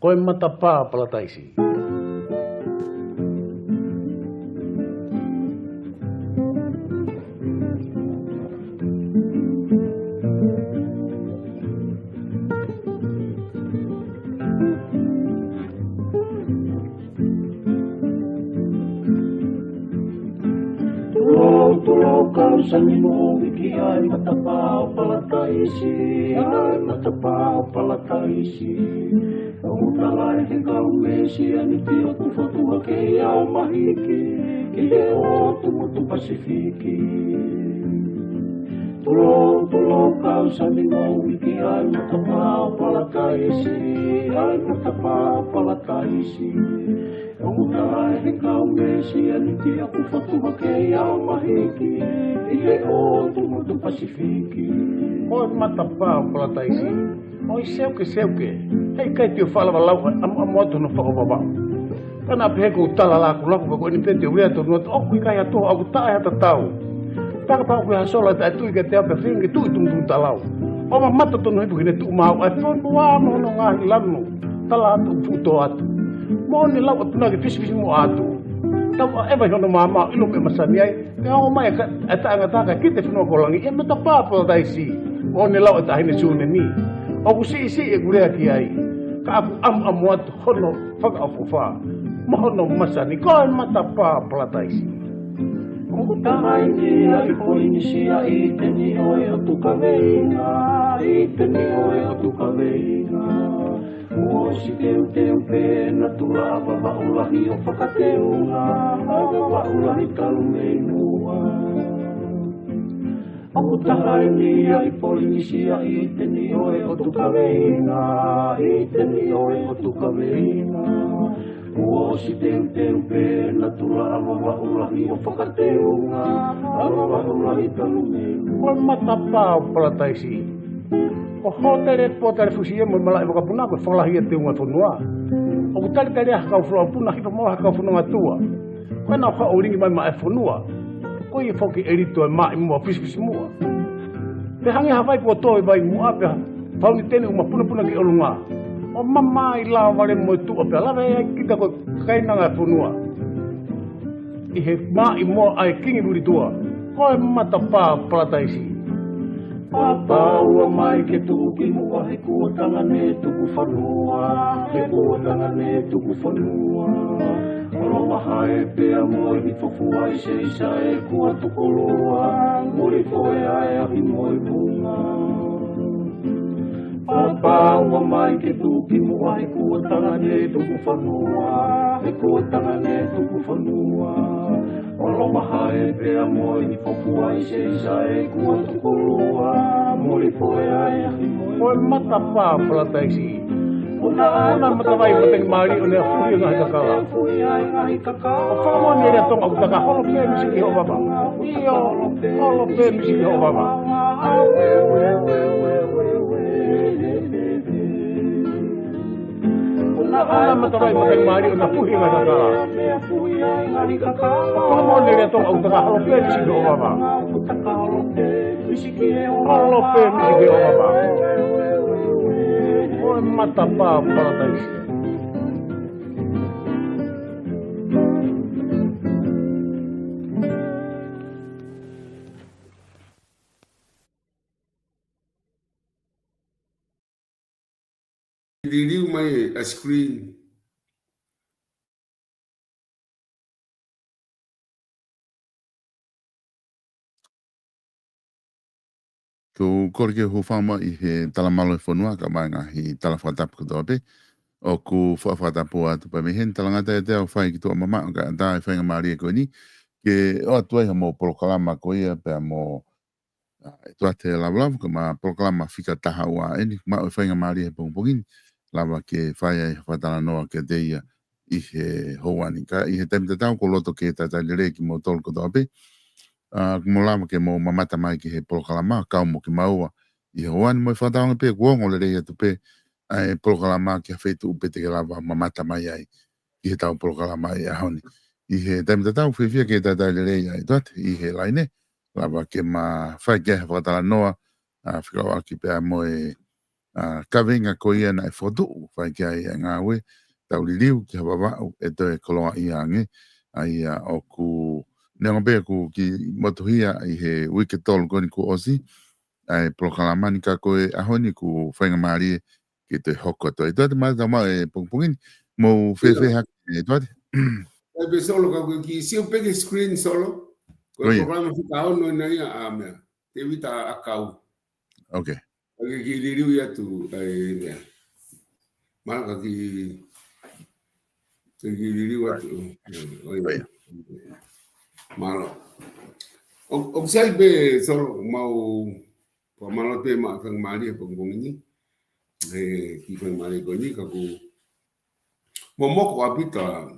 Koe matapā palataisi. Sani mo wiki ai matapao palataisi, ai matapao palataisi. Au talai he kau mesi ani ti o tu fotua ke au mahiki, ki he o tu mutu pasifiki. Tulo kau sani mo wiki ai matapao palataisi, ai matapao palataisi. Au talai he kau mesi ani ti o tu fotua ke au mahiki. Ile o tu mutu pasifiki. Koe matapā palataisi. Oi seuke. Hei kai tio whalawa lau amotu no whakawawau. Kana peheku tala laku kako ni pete urea to no oku kai ato au tae hata tau. Taka pau ku hasola ta tu ke te ape fingi tu tum talau. O ma mata tono hipu kine tu mau ai fono wa no ngahi lanu. Tala atu futo atu. Mo ni lau atu nage fisi mo atu. Tau eba hono mama ilo me masani ai. Kau mai ata angata kite fino kolangi e matapā palataisi. O ni lau ata hine sune ni. O ku si e gurea ki ai. Ka aku am atu hono whakaafofa. Mahono masani koe matapā palataisi. Kung tahay niya ipoinisia iteni oe o tu kaveina, iteni oe o tu kaveina. Uosi teu pena tulava vaulahi o whakateunga, vaulahi talumenua. Kung tahay niya ipoinisia iteni oe o tu kaveina, iteni oe o tu kaveina. Uosi teu pena tulava vaulahi o whakateunga, vaulahi talumenua. Koe matapā palataisi. O hotere potare fusi mo mala e puna ko falahi te unga fonua. O tali tali ha flo puna hipa mo ha fonua tua. Ko na ka oringi mai e fonua. Ko i foki erito e mai mo fisi mo. Te hangi ha vai ko toi vai mo apa. Fauni tene uma puna ki olunga. O mama i la vale mo tu apa la vai kita ko kaina nga fonua. I he mai mo ai kingi buri tua. Ko matapā palataisi. Papaua mai ke tuki mua he kua tangane tuku whanua, he kua tangane tuku whanua. Oro maha e pea moi ni whafua i se isa e kua tukoloa, mori foe ai ahi moi munga. Papaua mai ke tuki mua he kua tangane tuku whanua, he kua tangane tuku whanua. Olo maha e pea moi ni whafua i se isa e kua tukoloa, mori foe ai ahi moi. Koe matapā palataisi. Ona matawai mateng mari o nea fuhi ngahi kakala. O whakamoa ni rea tonga utaka holo pe misi ki ho baba. Iyo, holo pe misi ki ho baba. Ona matawai mateng mari o nea fuhi ngahi kakala. O whakamoa ni rea tonga utaka holo pe misi ki ho baba. Holo pe misi ki ho baba. Koe matapā palataisi. Diriu mai a screen. Ko korke ho whama i he talamalo e whanua ka mai ngahi talawhatapu katoa pe. O ku whawhatapu atu pa mehen talangata e teo whai ki toa mama o ka ata e whainga maari e koe ni. Ke o atuai ha mo polokalama ko ia pe mo e toa te lavlavu ka ma polokalama whika taha ua eni ma o whainga maari e pongpongini. Lava ke whai e whatala noa ke te ia i he houani. Ka i he temte tau ko loto ke tata lere ki mo tolu katoa pe. Mo lama ke mo mamata mai ki he polokalama kau mo ki maua i hoani mo i whataonga pe kuongo le rei atu pe ai polokalama ki a whetu upete ke lava mamata mai ai i he tau polokalama i ahoni i he taimita tau whiwhia ke tata le rei ai tuate i he laine lava ke ma whai ke he whatala noa whikau aki pe a mo e ka venga ko ia na foto fai kia ia ngā we tau liliu ki hawa wau e te koloa i ange ai o ku neonga bea ku ki motuhia i he wike tolu koni ku osi ai prokalamani ka koe ahoni ku whainga maari ki te hoko toi. Tuate mai tau mau e pungpungin mo whewhe haki e tuate. Pe solo ka ki si o peke screen solo. Ko programa fica ono na ia a me. Te vita akau. Okay. Ake ki liriu ia tu ai me. Marca ki liriu atu. Oi. Malo. O sai be solo mau pa malo te ma kang mali pungpungin ki kang mali ko ni ka ku momoko apita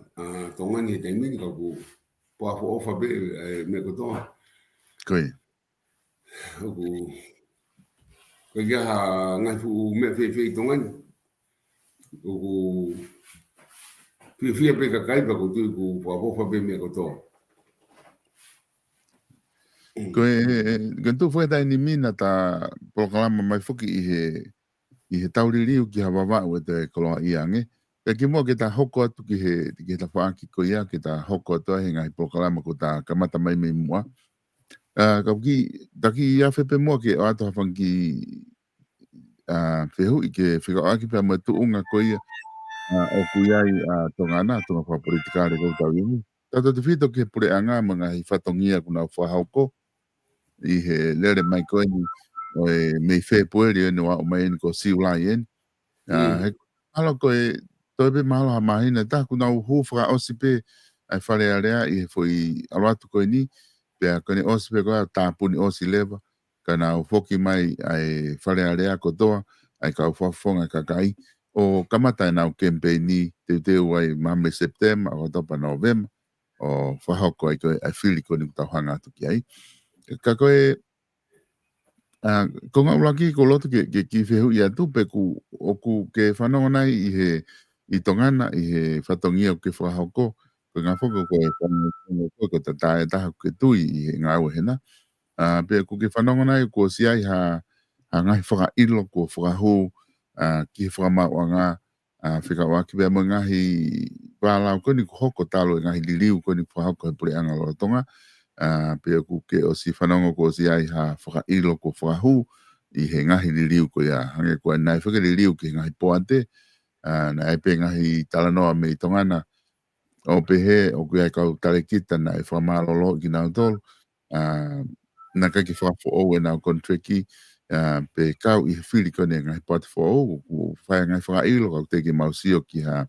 tongani te mini ka ku po ofa be me ko to Koi ku ko ya ngai fu me fe tongani ku fi pe ka kai ba ku tu ku po ofa be me ko to Koi gantu foi da inimina ta programa mai foki i he tauririu ki hawa wau e te koloa i ange. Ka ki mua ki ta hoko atu ki he ta whaaki ko ia ki ta hoko atu he ngai programa ko ta kamata mai me mua. Ka ki taki ia whepe mua ki o ato hawhangi whehu i ke whikaaki pia mai tuunga ko ia o kuiai tongana tunga wha politikare ko tau imu. Tato te whito ke pure anga mga hi whatongia kuna whahauko i he lere mai koe ni o e mei whe pueri ene wa o mai ni ko siulai ene. He malo koe toi pe malo ha mahina ta kuna uhu whaka osi pe ai whare area i he fwoi alwatu koe ni pia kone osi pe koe tāpuni osi lewa kana ufoki mai ai whare area kotoa ai ka ufafonga kakai o kamata e nau kempeini te wai mame September o topa November o whahoko ai koe ai whili koe ni kutauhanga atu ki ai. Ka koe ko ngā ulaki ko loto ke whehu i atu pe ku ke whanonga nai i tongana i he whatongia o ke whahoko ko ngā whoko ko e whanonga ko ta tae taha ke tui i he ngā ue hena pe ku ke whanonga nai ko siai ha ngai whakailo ko whakahu ki whakamau a ngā whikawaki pia mo ngahi wālau ko ni ko hoko talo e ngahi liliu ko ni whahoko he pure anga lotonga pe ku ke o si whanonga ko si ai ha whakailo ko whakahu i he ngahi liliu ko ia hange ko nai whaka liliu ki ngahi poante na e pe ngahi talanoa me i tongana o pe he o ku ai kau tale kita na e whamalolo ki nau tolu na kaki whakafo o e nau kontreki pe kau i whiri kone ngahi poate fo o ku whai ngahi whakailo kau teke mausio ki ha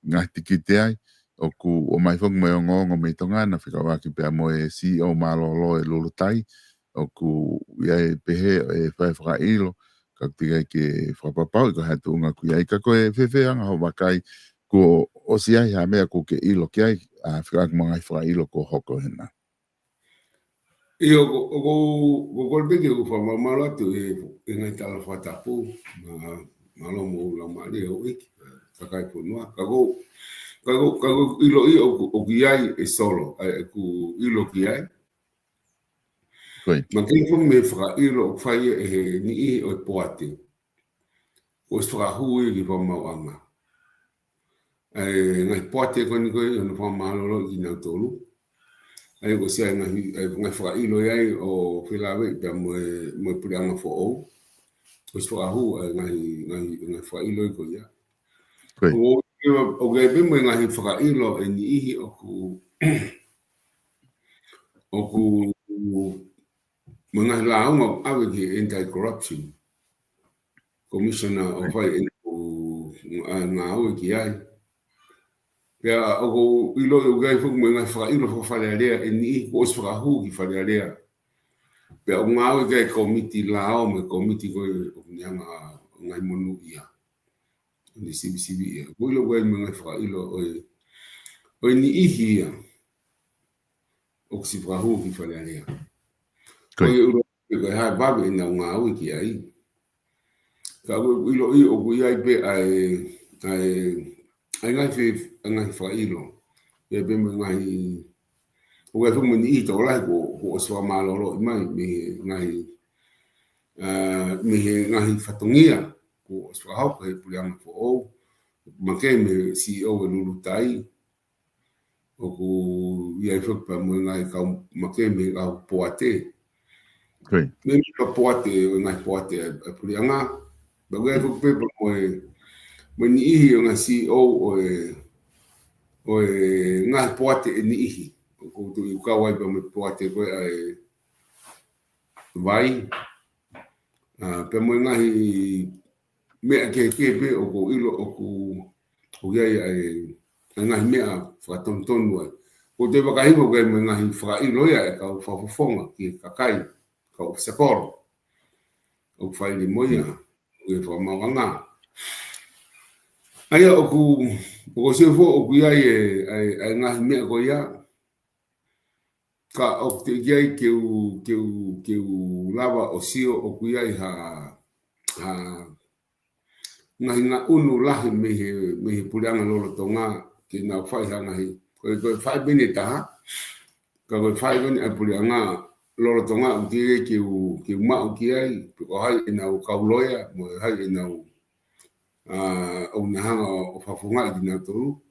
ngahi tikite ai o ku o mai whong mai o ngongo me tongana whikawaki pia mo e CEO malolo e lulutai o ku iai pehe e whai whakailo ka tigai ke whapapau i ka hatu unga ku iai ka koe whewheanga ho wakai ko o si ai ha mea ko ke ilo ki ai whikawaki mo ngai whakailo ko hoko hena. Iyo ko kolpeke ko whamamala tu e ngai tala whatapu malo mo la mali o iki kakai punua kago ilo i o kiai e solo ku ilo kiai ma ke ko me fra ilo fai e ni i o poate o fra hu i ko ma anga ngai poate ko ni ko no fa malo i na tolu ai ko sia ngai fra ilo ai o filawe pe mo prianga fo o fra hu ngai fra ilo ko ya o ke be mo ngahi whakailo e ni ihi o ku mga launga awe ki anti-corruption commissioner o whai ngā awe ki ai pia o ku ilo o gai whuku mo ngahi whakailo whakawhalea e ni ihi ko os whakahu ki whalea pia o ngā awe kai komiti lao me komiti koe o nianga ngai monu ia ni sibi ia ko ilo gai mga whakailo o ni ihi ia o si whakahu ki whalea ko ilo ko ha babe na ngā awe ki ai ka ilo i o ku iai pe ai ngai whakailo e pe mga o gai whuku ni i tō lai ko o swa malolo i mai me ngai me ngahi fatongia ko swahau ko pulianga fo o make me CEO e lulu tai o ku ia fo pa mo ngai ka make me ka poate me ka poate ngai poate pulianga ba ga fo pe mo ni i nga CEO o ngai poate ni i ko tu ka wai pa mo poate ko ai vai pe mo ngai me ke pe o ko ilo o ia ai ngai me fa ton wa o te ba kai ko me ngai fa ilo ia ka fa fonga ki ka kai ka o se kor o fa ni mo ia o fa ma nga ai o se fo o ku ia ai ngai me ko ia ka o te ia ke u lava o sio o ku ia ha nga unu lahi me pulianga lolo tonga ki na fai hanga hi ko fai bini ta ka ko fai bini pulianga lolo tonga ki ki ma ki ai ko hai na u kauloya mo hai na u o na hanga o fafunga di na to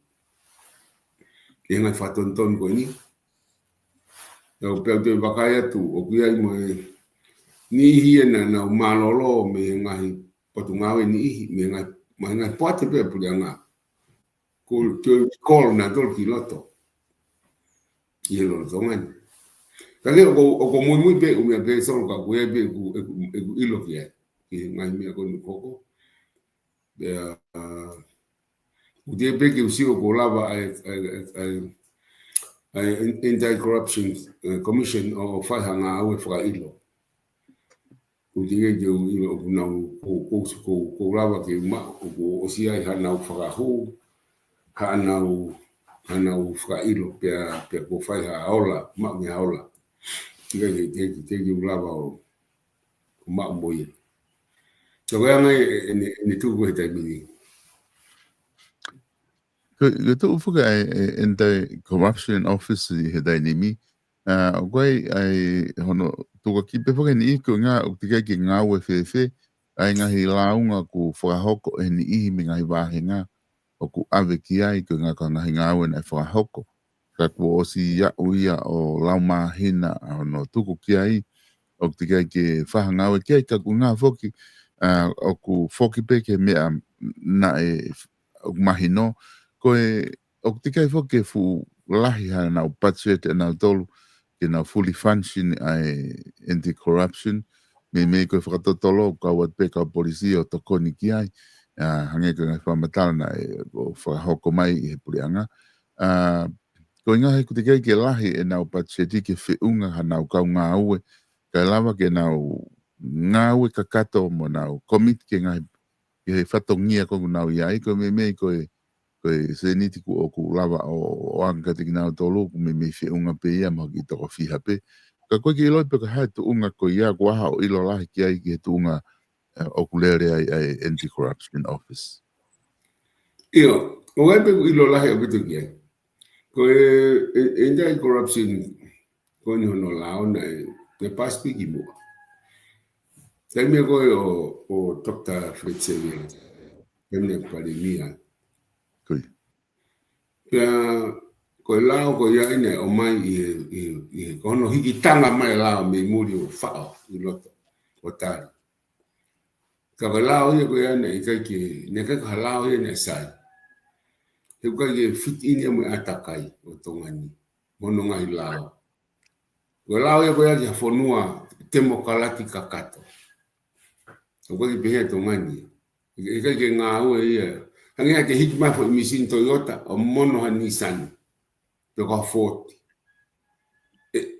ki nga fa ton ko ni o pe te bakaya tu o ki ai mo ni hi na malolo me ngai Portugal ni me poate pe pulianga ko kol na dol piloto e lo zongan kale o muy be o me be so ka ko be ilo que ngai me ko ko be o de be que usi ko lava anti-corruption commission o fa hanga o fra ilo o dinge de o na ko lava ke ma o si ai hana o fra ho hana o fra ilo pe ko fai ha aula ma me aula te lava o ma moye so ga ngai ni tu ko ta bini ko to fuga in the corruption office he dai nimi goi ai hono to ki pe fuga ni ko nga o tika ki nga we fe ai nga hi launga ku fa hoko ni I mi nga ba hinga o ku ave ki ai ko nga ka nga hinga we na fa hoko ka ko si ya uia o lauma hina no tuku ki ai o tika ki fa nga we ki ka ku nga foki o ku foki pe ke me na o mahino ko o tika foki fu lahi ha na o budget na tolu ke na fully function ai anti-corruption me ko whakatotolo ka wat pe ka polisi o toko ni ki ai hange ka ngai whamatala na o whakahoko mai I he pureanga ko inga he kutikai ke lahi e nau patseti ke whiunga ha nau kau ngā ue ka lava ke nau ngā ue ka kato mo nau komit ke ngai ke he whatongia kongu nau iai ko me ko se niti ku o ku lava o anga te ki nau tolu ku me whiunga pe ia mo ki toko whiha pe ka koe ki iloi pe ka hae tu unga ko ia ku aha o ilo lahi ki ai ki he tu unga o kulere ai anti-corruption office. Io, o e pe ku ilo lahi o bitu ki ai. Ko anti-corruption ko ni hono lao na e paspi ki mua. Sai me koe o Dr. Fritz Xavier. Pemne pandemia. Kui. Pea ko lao ko ia ine o mai I kono hiki tanga mai lao me muri o whao I loto o tari. Ka lao ia ko ia ne I kai ki ne kai ka lao ia ne sai. He kai ki fit ini mo atakai o tongani. Mono ngai lao. Ko lao ia ko ia ki fonua temo kalati kakato. Ko kai pe tongani. I kai ki ngā ue ia. Hangia ke hiki mai fo misin Toyota o mono ha Nissan. Pe ko forte.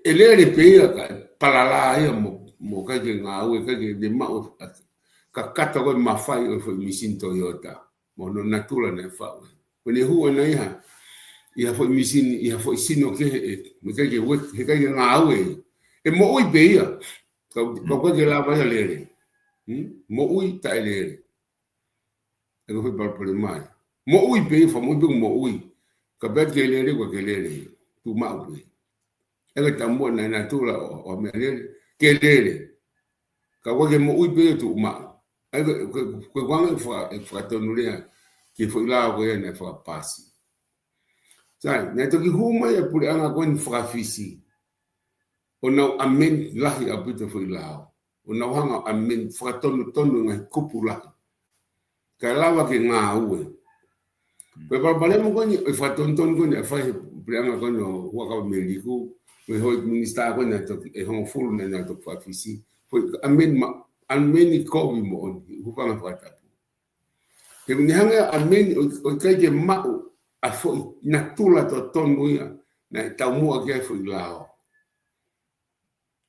Ele peia ka palala ia mo ka ke ngā ue ka ke de ma ka kata ko mafai o fo misin Toyota. Mo no natura na fa. Ko ne hua na ia fo misin ia fo sino ke me ka ke we ka ke ngā ue. E mo ui peia. Ka ke la va lere. Mo ui ta lere. E ko por mai. Mo ui peia fo mo ui. Ka bet ke lere ko ke lere. Tu ma ui. E ka tambo na natura o me lere ke lere. Ka wake mo ui pe tu ma. Ai ko wanga fa tonu lea ki foi la ko ene fa pasi. Sai, ne to ki huma e pule anga ko ni fa fisi. O na amen lahi a puta foi la. O na hanga amen fa tonu ngai kupula. Ka lava ke nga ue. Pe pa mo ko ni fa tonu ko ni fa pule anga ko no wa ka meliku. We hoi minister ko na to e hon full na to fa fisi. Foi amen ma amen ko mo on. Hu pa na fa ta. Ke ni hanga amen o kai ke mau a foi na tula to tonu ia na taumua ke foi lao.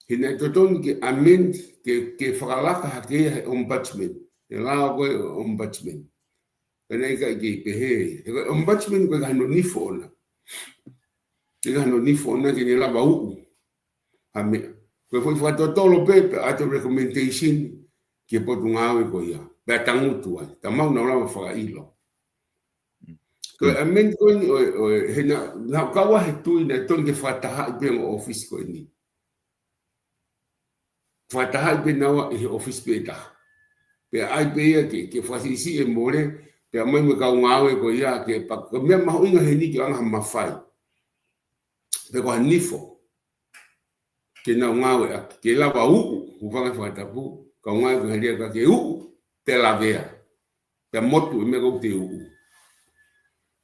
Hina to tonu ke amen ke whakalaka hake ombudsman. E lao koe ombudsman. Pena ika ke pehe. Ombudsman koe kahano nifo ona. Ke kahano nifo ona ke ni lava uu. Hamea. Koe foi whatotolo pepe ato recommendation ke potu ngawe koe ia. Pea tangutu ai. Tamau na lava whakailo. Amen ko ni o hena na kawa he tui na ton ke fataha be ngo office ko ni fataha be na e office be ta pe ai be ke fasisi e more pe mai me ka ngawe ko ya ke pa me ma inga he ni ke anga mafai pe ko nifo ke na ngawe ke la ba u vanga fatapu ka ngawe ko he ka ke u te la vea pe motu me ko te u.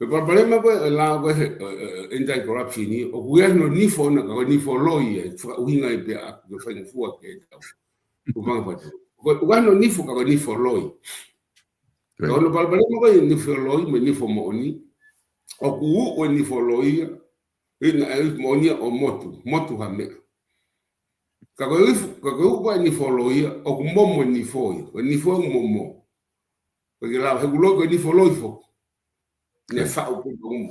El problema pues la anti-corruption ni o gobierno ni fona ni foloi uinga pe a que fa fu que o van fa o gobierno ni fo ka ni foloi o no problema pues ni foloi me ni fomoni o ku o ni foloi ina el monia o motu ha me ka ko ni foloi o momo ni foi o ni fo momo porque la regulo ni foloi fo ne fa o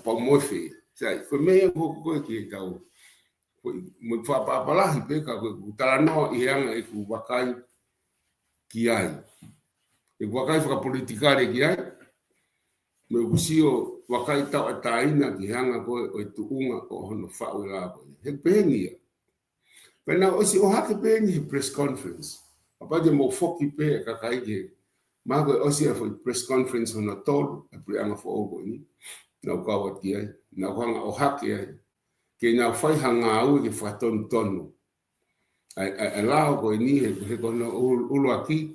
pa mo fe sai ko me ko ki ka o mo fa pa la hi ka ko tala no i anga e ku wakai ki ai e wakai fa politikare ki ai me usio wakai ta ina ki anga ko e tu unga o no fa o la ko he penia pena o si o ha ke penia press conference apa de mo foki pe ka kai ke Mago osia foi press conference on a tol, a prianga fo ogo ni. Na kawat ki ai, na hanga o haki ai. Ke na fai hanga au ke faton tonu. Ai lao ko ni he kono ulo aki.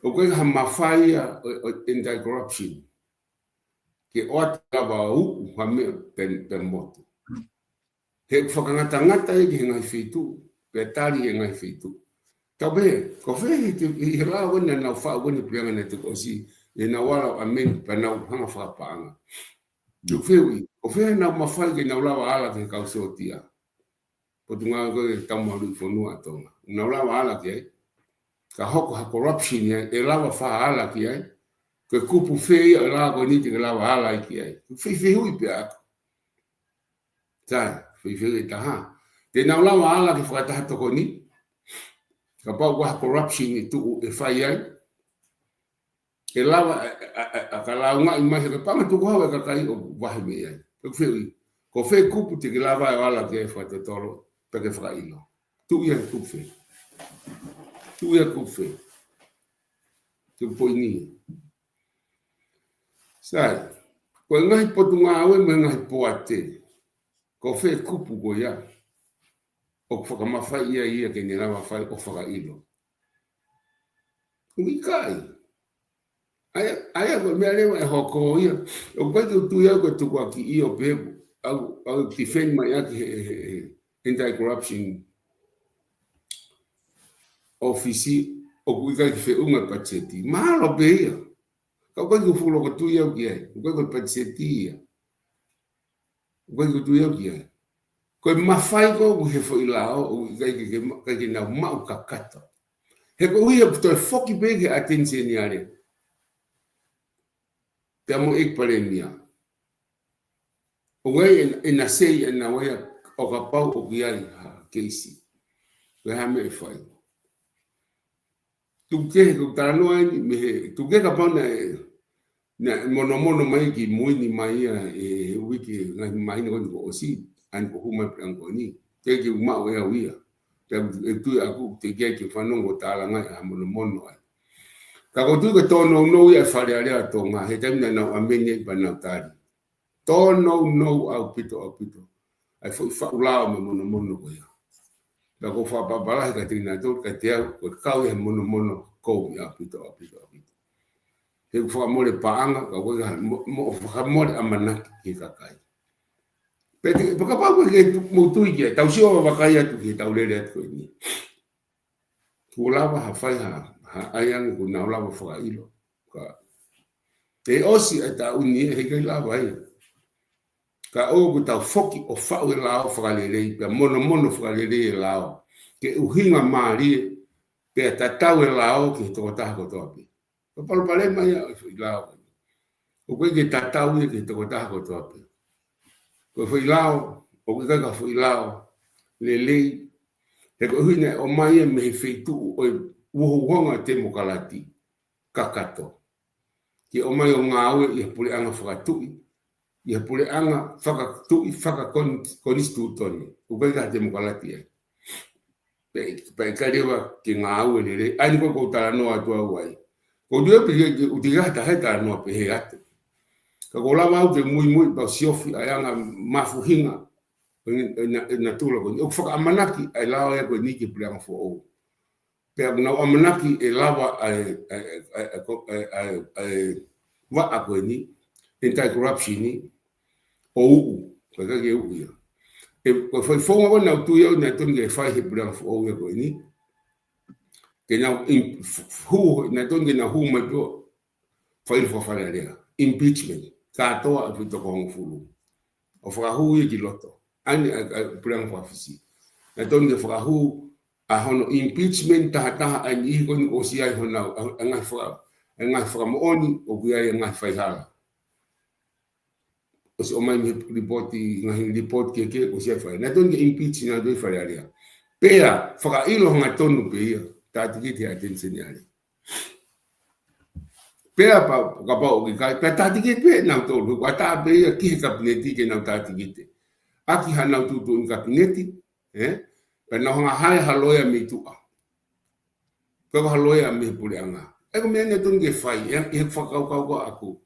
O ko ha mafai anti-corruption. Ke ot lava u ha me pen moto. He whakangata e ngai fitu, pe tali e ngai fitu. Tabe, ko fe i la wona na fa wona prianga na to si e na wala amen pa na hanga fa paanga. Du fe o fe na ma fa ke na wala ala ke ka sotia. Potunga ko tamalu fonu atonga. Na wala ala ke ka hoko ha corruption ya e la fa ala ke ai. Ke kupu fe e la ko ni ke la ala ke ai. Fe hui pe a. Ta, fe ta ha. Ke na wala ala ke fa ta to ko ni. Kapag wa corruption itu e fai ai e lava a kala nga imagine que panga tu ko ka kai o wa me ai ko fe kupu te lava ala ke fa te tolo pe ke fra ilo tu ia ku fe tu poini sai ko ngai potunga we me ngai poate ko fe kupu go ya o whaka mawhai ia ke ni rawa whai o whaka ilo. Ui kai. Aia ko mea rewa e hoko ia. O kai tu ia ko tuku aki i o pebu. Au defend mai aki anti-corruption office o kui kai ki unga pacheti. Mahalo pe ia. Kau kai ku fulo ko tu ia ki ai. O kai ko pacheti ia. O kai ku tu ia ki ai. Ko mafai ko he foi lá o que na mau kakata he ko ia to foki bege atenção ni ale tamo ek palemia o ngai na sei na wa o ka pau o giai keisi we ha me fai tu ke ko tano me tu ke ka pau na mono mai ki muini mai e wiki ngai mai no ko si an ko huma prangoni te ki uma o ia e tu aku te ke whanongo tāla ngai a mono ai. Ka ko tu ke tono no ia whare area tonga, he taimina nau amenye i panau tāri. Tono no au pito. Ai fo whaulao me mono ko ia. Ka ko whapapalahi ka tina tō, ka te au, ko kau ia mono kou ia pito. He whakamore paanga, ka ko whakamore amanaki ki kakai. Pete pakapau ke mutui ke tau sio wakai atu ke tau lele atu ni. Ku lava ha fai ha ayang ku na lava whakailo. Ka te osi ata uni he ke lava ai. Ka o ku tau foki o whau e lao whakalele pe mono whakalele e lao. Ke uhinga maari pe tatau e lao ke toko taha kotoa pe. Ka palopale mai i lao. O koe ke tatau e ke toko taha kotoa pe. Ko foi lao, o ka foi lao, le, he ko hine o mai me feitu o uhohonga te mokalati, kakato. Ki o mai o ngā aue i pule anga whakatui, i pule anga whakatui, whakakonistu toni, o ka te mokalati e. Pai karewa ki ngā aue le, aini ko tala noa tua uai. Ko dua pili utigata he tala noa pe he ate. Ka ko lava au te mui pa siofi ai anga mafuhinga na tula ko o whaka amanaki ai lao e ko ni ki plianga fo o pe na amanaki e lava ai wa a ko ni anti-corruption ni o ko ka ke u ia e ko foi fonga na tu yo na tun ke fai he plianga fo o ko ni ke na hu na tun ke na hu mai po fai fo fare area impeachment katoa a pito kong fulu. O whakahu i ki loto. Ani a pulang whafisi. Na tonu ke whakahu a hono impeachment taha a ni hiko ni o siai honau. A ngai whakamooni o kuiai a ngai whaihala. O si o mai mi report ke o siai whai. Na tonu ke impeach na doi whai area. Pea whakailo honga tonu pe ia. Tātikiti a tenseni ale. Pea pa kapau ki kai pe tatiki pe na tolu wa ta pe ki kabineti ke na tatiki aki hana tutu in kabineti pe na nga hai haloya me tu a ko haloya me pulianga e ko me tun ke fai e fakau aku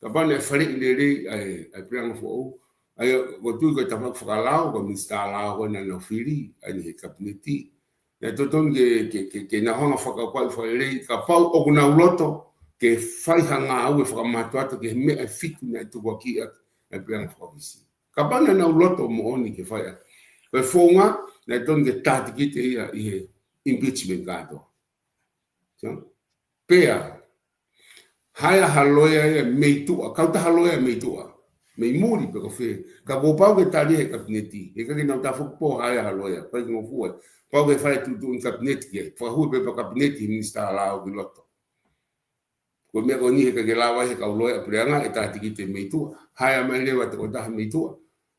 kapane fari ile ai priang fo ai ko tu ko ta fakalao ko mistala ko na no fili ai he kabineti na totong ke na nga fakau ko ile kapau o na loto ke fai hanga au e whakamatuata ke mea fitu na tu wakia e peang whakavisi. Ka bana na uloto mo oni ke fai. Koe whonga na ton ke tātikite ia i he impeachment kato. Pea, haya haloia ia meitua, kauta haloia meitua. Mei muri pe ko whi. Ka wopau ke tari he kabineti. He kaki nau ta whukpo haya haloia. Pai ki ngofua. Pau ke whai tutu in kabineti ke. Whahui pe pa kabineti minister alao ki loto. Ko me ko ni he ke lawa he ka loya prianga e tātikite meitua haya mai lewa te o taha meitua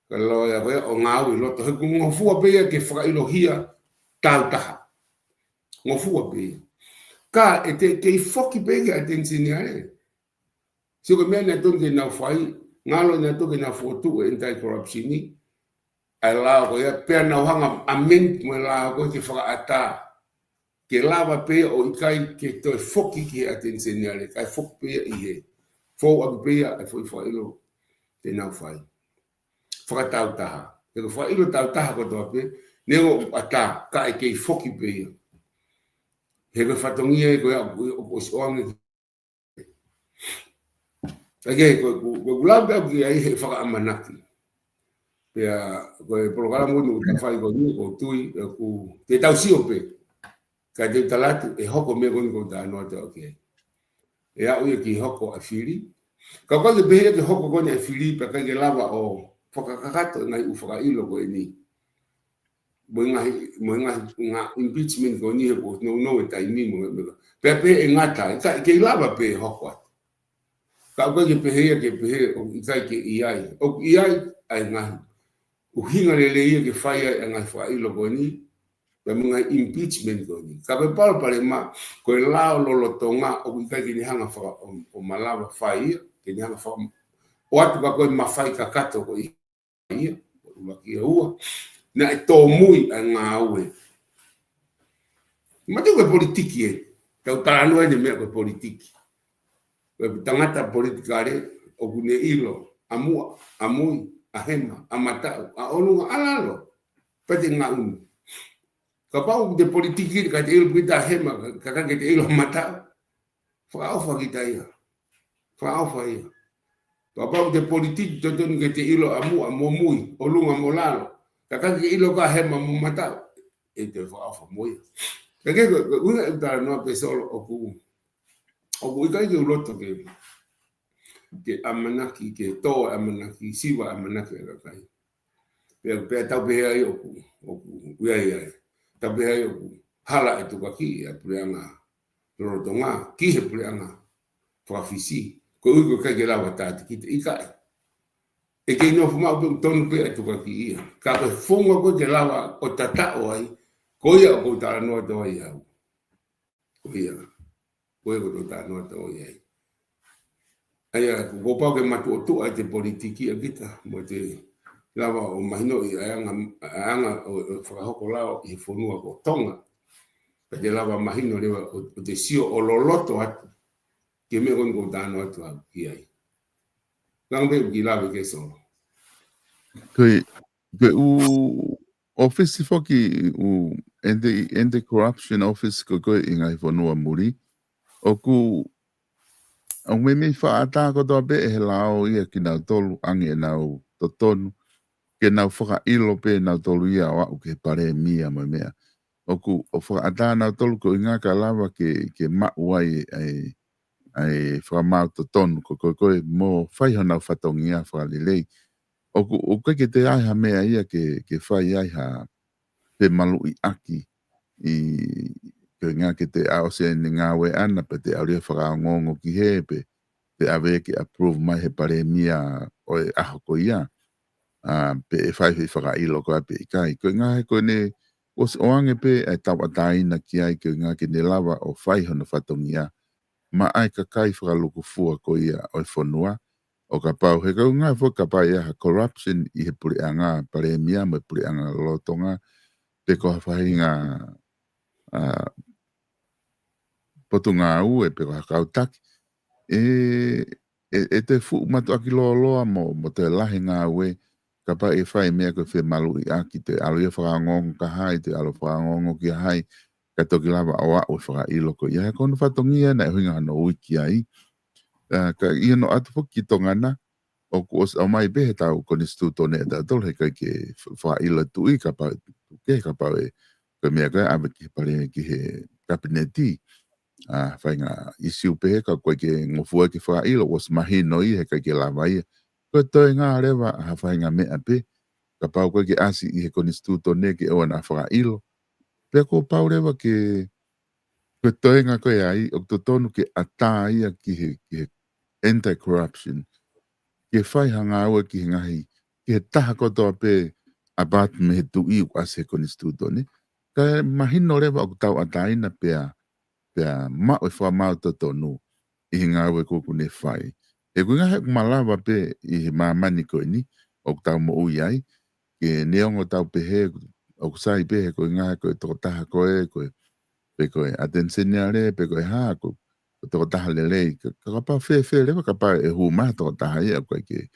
ka loya o ngau i loto he ngofua pe ke whakailohia tautaha ngofua pe ka e te ke foki pe ke atensini ale si ko me na tonge na fai ngalo na tonge na fotu anti-corruption ni ai lao ko ia pe na hanga amen mo lao ko ke whakaata ke lava pe o ikai ke to foki ke atensini ale kai foki pe i he fo a pe a fo ilo te na fai whakatau taha ke fo ilo tau taha ko to pe nego ata kai ke foki pe he ke fatongia ko o soange age ko gulaba ke ai he whaka amanaki pe ko programa no ta fai ko ni o tui ko te tau sio pe ka te talatu e hoko me goni ko ta no te oke e a uye ki hoko a fili ka ko te behe ke hoko goni a fili pe ka ke lava o whakakakato ngai u whakailo ko e ni mo nga impeachment ko ni he ko no e taimi mo pe e ngata ka ke lava pe hoko ka ko ke behe o kai ke iai o iai ai nga u hinga le ke fai e ngai whakailo ko ni pe mga impeachment ko ni ka pe pale ma ko lao lo tonga o ka ki ni hanga fa o malava fai ke ni hanga fa o atu ka ko ma fai ka kato ko i o ma ki ua na to mui a ngawe Matu ke politiki e. Tau talanu e mea ke politiki. Tangata politikare o kune ilo, amua, amui, ahema, amatau, a olunga alalo. Pati nga unu. Kapau de politiki ka te ilo kita ahema, kaka ke te ilo amatau. Whaofa kita ia. Whaofa ia. Kapau de politiki totonu ke te ilo amua, momui, olunga molalo. Kaka ke ilo ka ahema mo matau. E te whaofa moia. Kake unga utara noa pesolo oku ikai ke uloto ke amanaki ke to amanaki siwa amanaki kai pe tau pe ai oku uai tau pe ai oku hala e tukaki a preanga rotonga ki he preanga profisi ko uko kai ke lawa tati ki ikai e ke no fuma pe tonu pe tukaki ia ka pe fonga ko ke lawa o tata o ai ko ia ko tala no to ia ko ia ko ko tala no to ia Aya ko pau ke matu tu ai te politiki a kita mo te lava o mahino i anga o whakahoko lao i whonua ko tonga pe te lava mahino lewa o te sio o loloto atu ke me kon ko tano atu a ki ai ngambe ki lava ke so Ke u office foki u ende corruption office ko ingai whanua muri o ku o me wha ata ko toa be he lao ia ki nau tolu angi e nau totonu ke nau whaka ilo pe nau tolu ia o au ke pare mia mo mea o ku o whaka ata nau tolu ko inga ka lava ke mau ai whaka mau totonu ko mo whai hana whatongia whaka lelei o ku ke te ai ha mea ia ke whai ai ha pe malu i aki i ke ngā ke te ao se ni ngā we ana pe te auria whakaongongo ki he pe te awe ki approve mai he pare mia o e aho ko ia pe e whai whi whakailo ko ape i kai ko ngā he ko ne os oange pe e tau ataina ki ai ke ngā ke ne lava o whai hono whatongia ma ai ka kai whakaluku fua ko ia o e whanua o ka pau he kau ngā fo ka pau ia ha corruption i he puri anga pare mia mo puri anga lotonga pe ko hawhai ngā potunga u e pe ko hakau taki e te fu matu aki loa loa mo te lahi ngā ue ka pa e whai mea ko whi malu i aki te alo ia whakangongo ka hai te alo whakangongo ki hai ka toki lava o a ue whaka ilo ko ia he kono whatongia na e huinga hano uiki ai ka ia no atu whaki tongana o ku os au mai behe tau koni stuto ne ta tol he kai ke whaka ilo tui ka pa ka pa e ka mea kai awe ki pare ki he kabineti whai ngā isiu pehe ka koe ke ngofua ki whaka ilo was mahino i he kai ke lava ia ko toi ngā rewa ha whai ngā mea pe ka pau koe ke asi i he koni stuto ne ke oana whaka ilo pe ko pau rewa ke ko toi ngā koe ai o to tonu ke ata ia ki he anti-corruption ke whai hanga ua ki he ngahi ke he taha kotoa pe abat me he tui u ase koni stuto ne ka mahino rewa o tau ataina pea ma o wha mau tonu i he ngā ue kuku ne whai. E kui ngahe kumalawa pe i he mamani koe ni o tau mo ui ai ke neongo tau pe he o kusai pe he koe ngahe koe toko taha koe pe koe atensinia pe koe haa koe toko taha lelei ka kapa whee lewa kapa e hu maha toko taha ia koe ke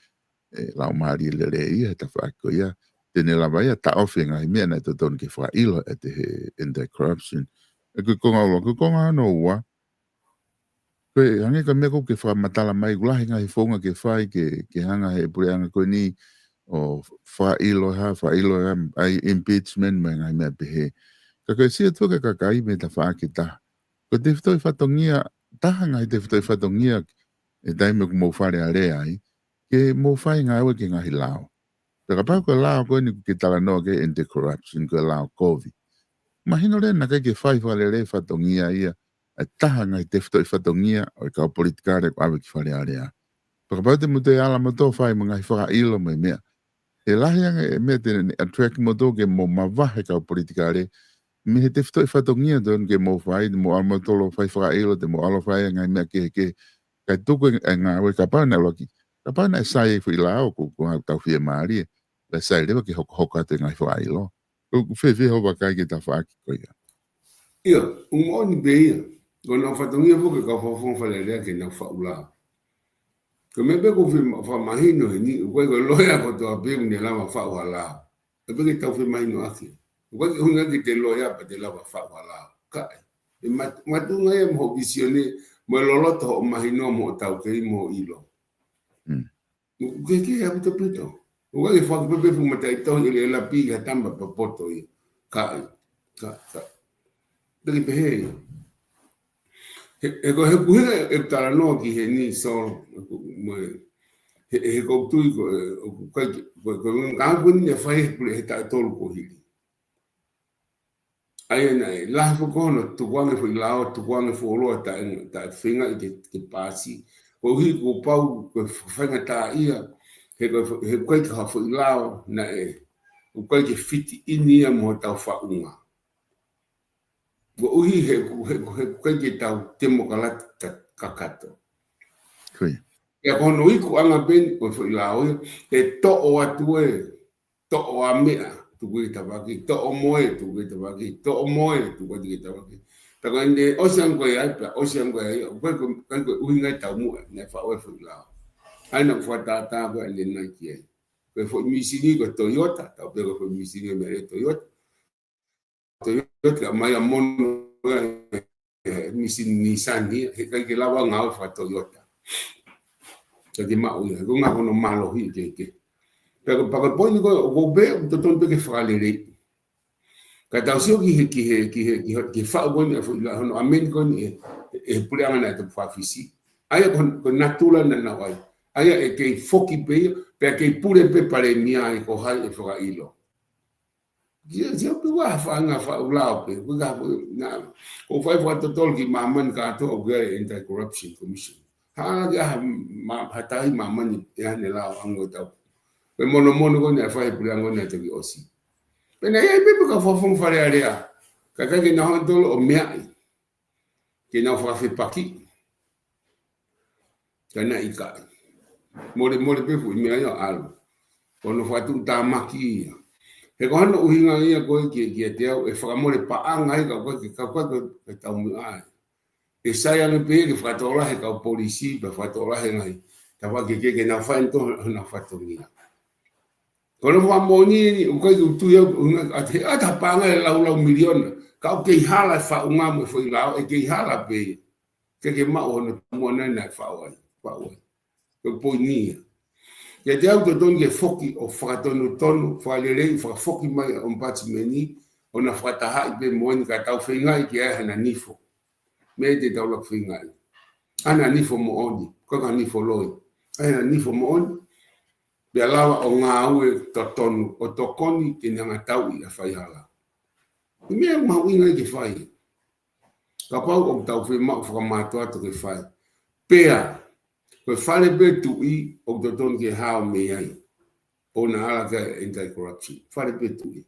lau maari lelei ia he ta wha koe ia tene lawa ia ta ofi ngahi mea na tonu ke wha ilo e te he anti-corruption e koe konga no ua koe hange ka mea koe ke wha matala mai gulahi ngahi whaunga ke whai ke hanga he pure anga koe ni o wha ilo ai impeachment mai ngahi mea pehe ka koe sia tuka ka kai me ta wha ke taha ko te whitoi whatongia taha ngahi te whitoi whatongia e taime ku mou whare a rea ai ke mou whai ngā ue ke ngahi lao te ka pau ko lao koe ni ke tala noa ke anti-corruption ko lao COVID mahino rena kai ke whai whare re whatongia ia e taha ngai te whitoi whatongia o i kau politikare ko awe ki whare a rea paka te mute ala mato whai mo ngai whaka ilo mai mea e lahi anga e mea te attract mato ke mo mawahe kau politikare me he te whitoi whatongia don ke mo whai mo alma tolo whai whaka ilo te mo alo whai ngai mea ke kai tuku e ngā ue ka pāna loki ka pāna e sai e whi lao ko hau tau whia maari le sai lewa ki hoka te ngai whaka ilo ko whi hoa kai ke ta whaaki koia Ia, umoni beia. Kona whatongia fuke ka whawhong whalelea ke na whaula. Ko me be ko whamahino ni, koe ko loya ko toa pēmu ne lama whauhala. E be ke tau whamahino aki. Koe ke hunga ki te loya pa te lama whauhala. Kai. E matunga e mo visione, mo loloto o mahino mo tau kei mo ilo. Koe ke hea puto pito. Koe ke whakapepe fumatai tau ele lapi ka tamba pa poto i. Kai. Kai. Peki pehe. E ko he kuhinga e tala noa ki he ni so he koutui ko ngāpuni e whai pule he tae tolu ko hili. Aia nei, lahi po kono tukuange fo i lao, tukuange fo oloa tae whinga i te pāsi. Ko hi ko pau ko whainga tā ia, he koe ka hafo i lao na e, ko koe ke fiti inia mo tau whaunga. Ko uhi he koe ke tau temo kalata kakato. Kui. Ia kono iku anga beni ko fo ila o e to o atu e to o a mea tu ko tabaki to o moe tu ko tabaki to o moe tu ko tabaki ta ko inde o sian ko ai pa o sian ko ai ko uhi ngai tau mu ne fa o fo ila ai na fo ta ko inde na ki ko fo misini ko Toyota ta pe ko misini me Toyota mai a mono misini Nissan ni ke lava ngau fa Toyota. Jadi mau ya, gue nggak kono malo hi ke. Pakai poin gue be betul betul ke fralere. Kata usio ki fa gue ni hono amen gue ni pulang na tu fa fisi. Aya kon natural na nawai. Aya ke foki pe ke pure pe pare mia ko hai e fra ilo. Dia pe wa fa nga fa ulao pe. Gue ga na ko fa tol ki maman ka to gue anti-corruption commission. Haga hatai mamani ya ne la ango tau pe mono ko ne fa ipuli ango ne te osi pe na ye pe ka fofong fare area ka ke na hondol o mea ke na fa fe paki kana ika mole pe fu mea yo al ono fa tu tamaki he ko no uhinga ia ko ke te e fa mole pa anga ka ko ke tau mi ai e saya le pe ke fatola he ka polisi pe fatola he ngai ta wa ke na fa ento na fatonia kono wa moni ko tu ya ata pa nga la milion ka ke hala fa unga mo foi la e ke hala pe ke ma ono mo na fa wa ko ponia ya te auto don ke foki o fratono tono fa le fa foki mai on patimeni ona frata ha be mo ni ka tau fe ngai ke na nifo me te tau la whingai. Ana nifo mo oni, koka nifo loi. Ana nifo mo oni, pia lawa o ngā aue tonu, o tokoni ke nanga tau i a whaihala. I mea mawingai ke whai. Ka pau o tau whi mau whakamātua atu ke whai. Pea, koe whare be tu i o tonu ke hao me ai. O na ala ka anti-corruption. Whare be tu i.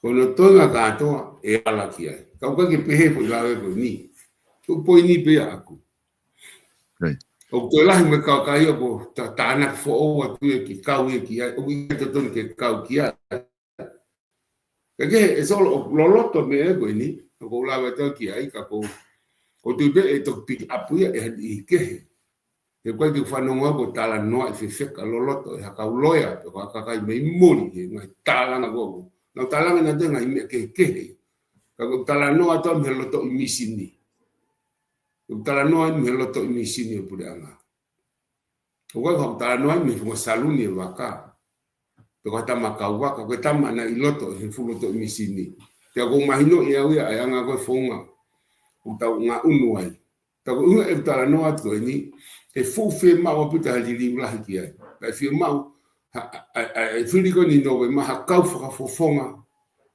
Kono tonga katoa e ala ki ai. Kau ke pehe po i lawe ko ni. Tu poi ni pe aku. O to la me ka ia ko ta na fo o atu ki kau ki ai. O i to ton ke kau ki ai. Ke e solo loloto me ko ni. Ko la wa to ki ai ka ko. O tu be e to pi apu e i ke. E ko ki fa no ngo tala no e fe ka loloto e ka uloya ko ka me muri ngai tala na go. No tala na de ngai me ke. Ka tala no ato me loto misini. Tala noa me loto misini pule anga. O ko tala noa me fo saluni waka. Ko ta makauwa ko ta mana iloto he fu loto misini. Te ko mahino ia ia anga ko fonga. O ta nga unuai. Ta ko e tala noa to ni e fu fe ma o puta li la ki ai. Pa fe ma ai fili ko ni no ma ha kau fo fonga.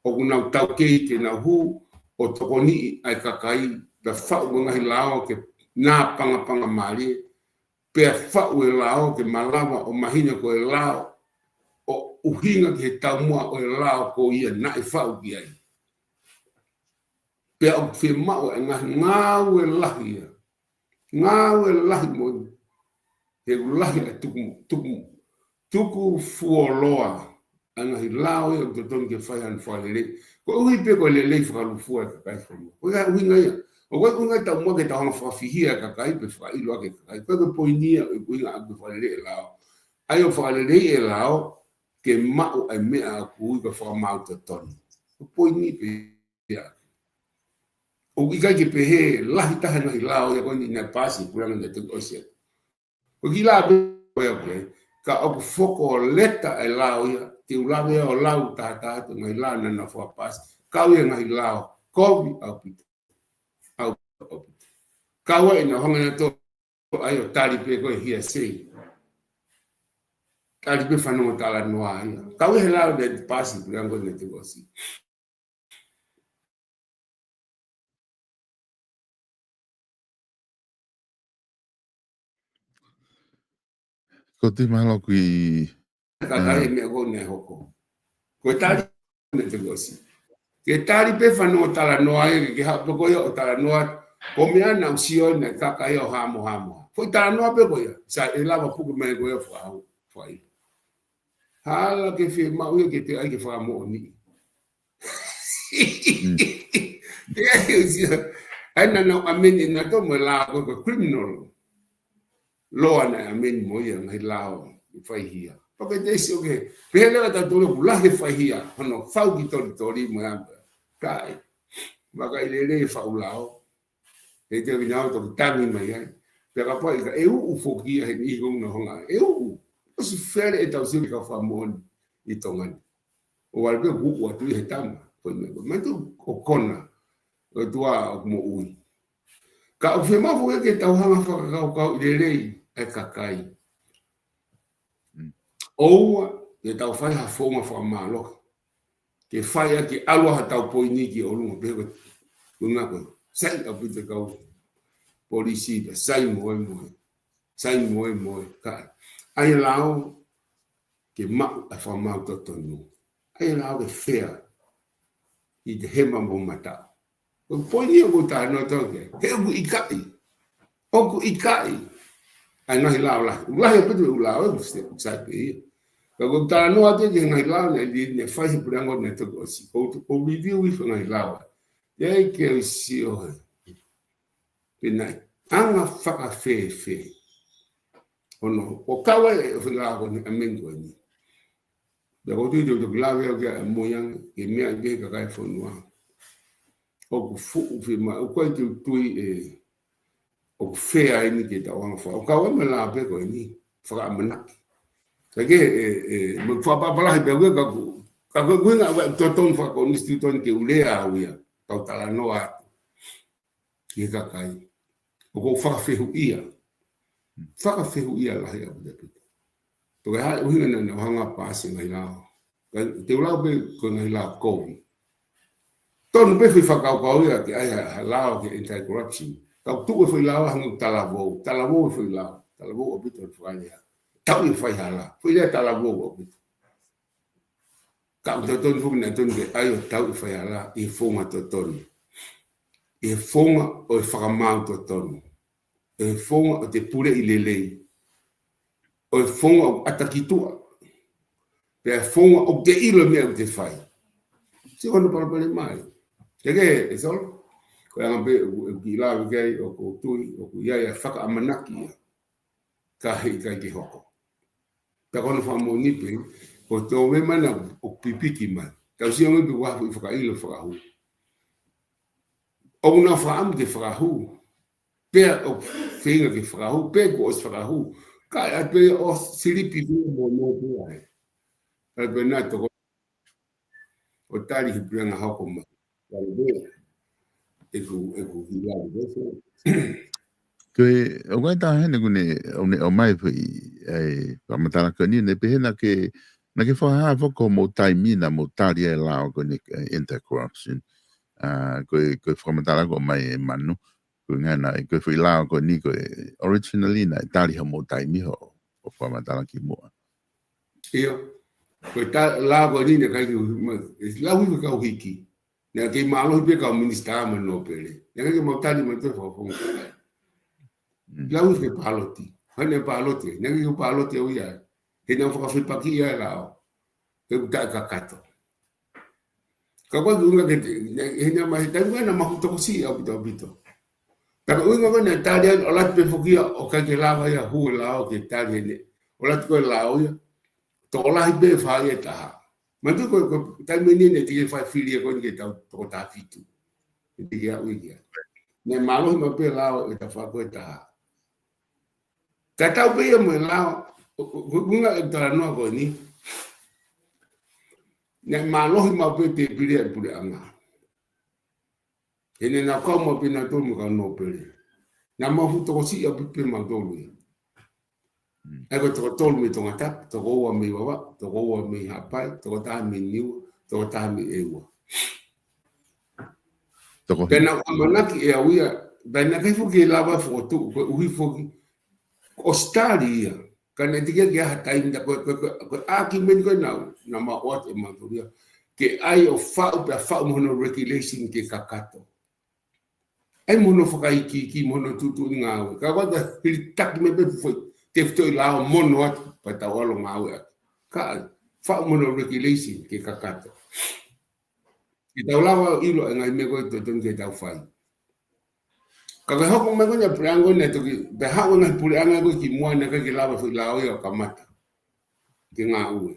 O kuna tau ke na hu o to ni ai kakai da fa nga hilao ke na panga mali pe fa o lao ke malama o mahina ko lao o uhinga ke tamua o lao ko ia na fa o ki ai pe o fe ma o ngawe lahi mo e lahi tuku fuoloa anga hi lao e to ton ke fai an fai le ko ui pe ko le fra lu fu ka kai fo ko ga ui ngai o ko ngai ta mo ke ta ho fa fi hia ka kai pe fa i lo ke kai ko po ni e ui nga ku fa le lao ai o fa le e lao ke ma o ai me a ku ko fa ma to ton po ni pe ya o i kai ke pe he la hi ta na i lao ya ko ni na pasi ku nga te o se ko ki la pe ka o foko leta e lao ya te ulawe o lau tata to ngai la na fo pas ka we ngai lao ko au pita au ka we na honga na to ayo tali pe ko hia sei tali pe fano tala no ai ka we lao de pas brango ne te gosi Ko te mahalo kui... ka kai me go ne hoko ko tali ne te gosi ke tali pe fano tala no ai ke ha ko yo tala no ko me ana usio ne ka ka yo hamo foi tala no pe ko ya sa e lava puku me go yo foi hala ke fi ma u ke te ai ke fa mo ni ana no ameni na to mo la ko criminal lo ana ameni mo ya ngai lao fai hia porque desse o que pela da dor bula que fai hia no fau ki tori mo ya kai ma kai le fa ulao e te vinao to tangi mai ai pero poi eu fokia ni go no honga eu o se fere e tau se ka fa mo i tonga o albe bu o tu he tama poi me tu o kona o tua mo ui ka o fe ma vo ke tau hanga fa ka le e kakai ou e tau fai ha fonga fa malo ke fai ke aloha tau poini ki o lunga pe ko nga ko sai a puta ka polisi sai mo ka ai lao ke ma a fa ma to tonu ai lao ke fea i te hema mo mata o poini o ta no to ke he ku ikai ai no lao la pe tu lao sai pe ko ta no ate ke ngai lao ne fai brango ne to si ko review i ngai lao e ke si o pinai anga faka fe ono o kawa e fila ko ni amengo ni da ko tu do glave o ke moyang e me age ka kai fonua o ku fu fi ma o ko tu e o fe ai ni ke da wan fa o kawa me la pe ko ni faka amana ke mo fa pa la be ka ko na to ton fa ko ni stu ton ke ulea uia ka tala noa ke ka kai o ko fa fe ia la ia de to ha u hina na hanga pasi ngai la te ula be ko ngai la ko ton be fi fa ka ia ke ai la ke anti corruption ka tu ko la hanga talavo fi la talavo o bito fa ia tau i fai hala foi le talavo o bito ka ton fu na ton ke ai tau i fai hala i fonga to ton e fonga o e whakamau to tonu. E fonga o te pure i lelei. O e fonga o atakitua. Pe e fonga o te ilo mea o te whai. Si kono parapare mai. Kege, e solo? Ko e angabe, ki lawe kei, o ko tui, o ko iai a whaka amanaki ia. Ka hei kai ki hoko. Ka kono whamo nipe, ko tō me mana o pipiki mai. Tau si o ngipi wafu i whaka ilo whakahu. O na faam de frahu per o finga que frahu per ko os frahu ka a pe o silipi mo ai a benato o tali hibranga hako ma e ku hila Ko o ngai ta hene kune o mai pai ai pa matara ko ni ne pe na ke fa ha ko mo taimina mo tali e la ko ni intercorruption ko whamatara ko mai e manu ko ngana ko whi lao ko ni ko originally na tali ha mo taimi ho o whamatara ki mua iyo ko ta la ko ni ne kai la wi ka hiki na ke malo pe ka minister ma no pele na ke mo tali mo te fo la wi ke paloti hane paloti na ke paloti o ya ke na fo fa pa ki ya la ke uta kakato ka kwa unga ke hina mai tangu na mahuto si abito pero unga na Italian ola pe fokia o ka ke lava ya hu lao ke Italian ola ko lao ya to ola be fa ya ta mandu ko tamini ne ti fa filia ko ke ta to ta fitu ti ya uia ne malo ma pe lao e ta fa ko ta tau pe mo lao unga ta no ko ni ne malo ma pe te pire pure anga ene na como pina to mo ka no pere na mo fu to si a pe ma do lu e ko to to mi to ngata to go wa mi wa to go wa mi ha pai to ta mi niu to ta mi e wa to pena mo na ki e uia bena ke fu ki lava foto ko ui fu Australia kana tiga ke hata inda ko aki men ko na ma ot e manturia ke ai o fa mo no regulation ke kakato ai mo no fakai ki mo no tutu ngau ka wa tak me be foi te ftoi la mo no pa ta walo ngau ka fa mo no regulation ke kakato ki ta lawa ilo ngai me ko to ke ta fai ka hoko me ko na prango ne to ki be ha ona puranga ko ki mo na ka ki lava fu la o yo kamata ki nga u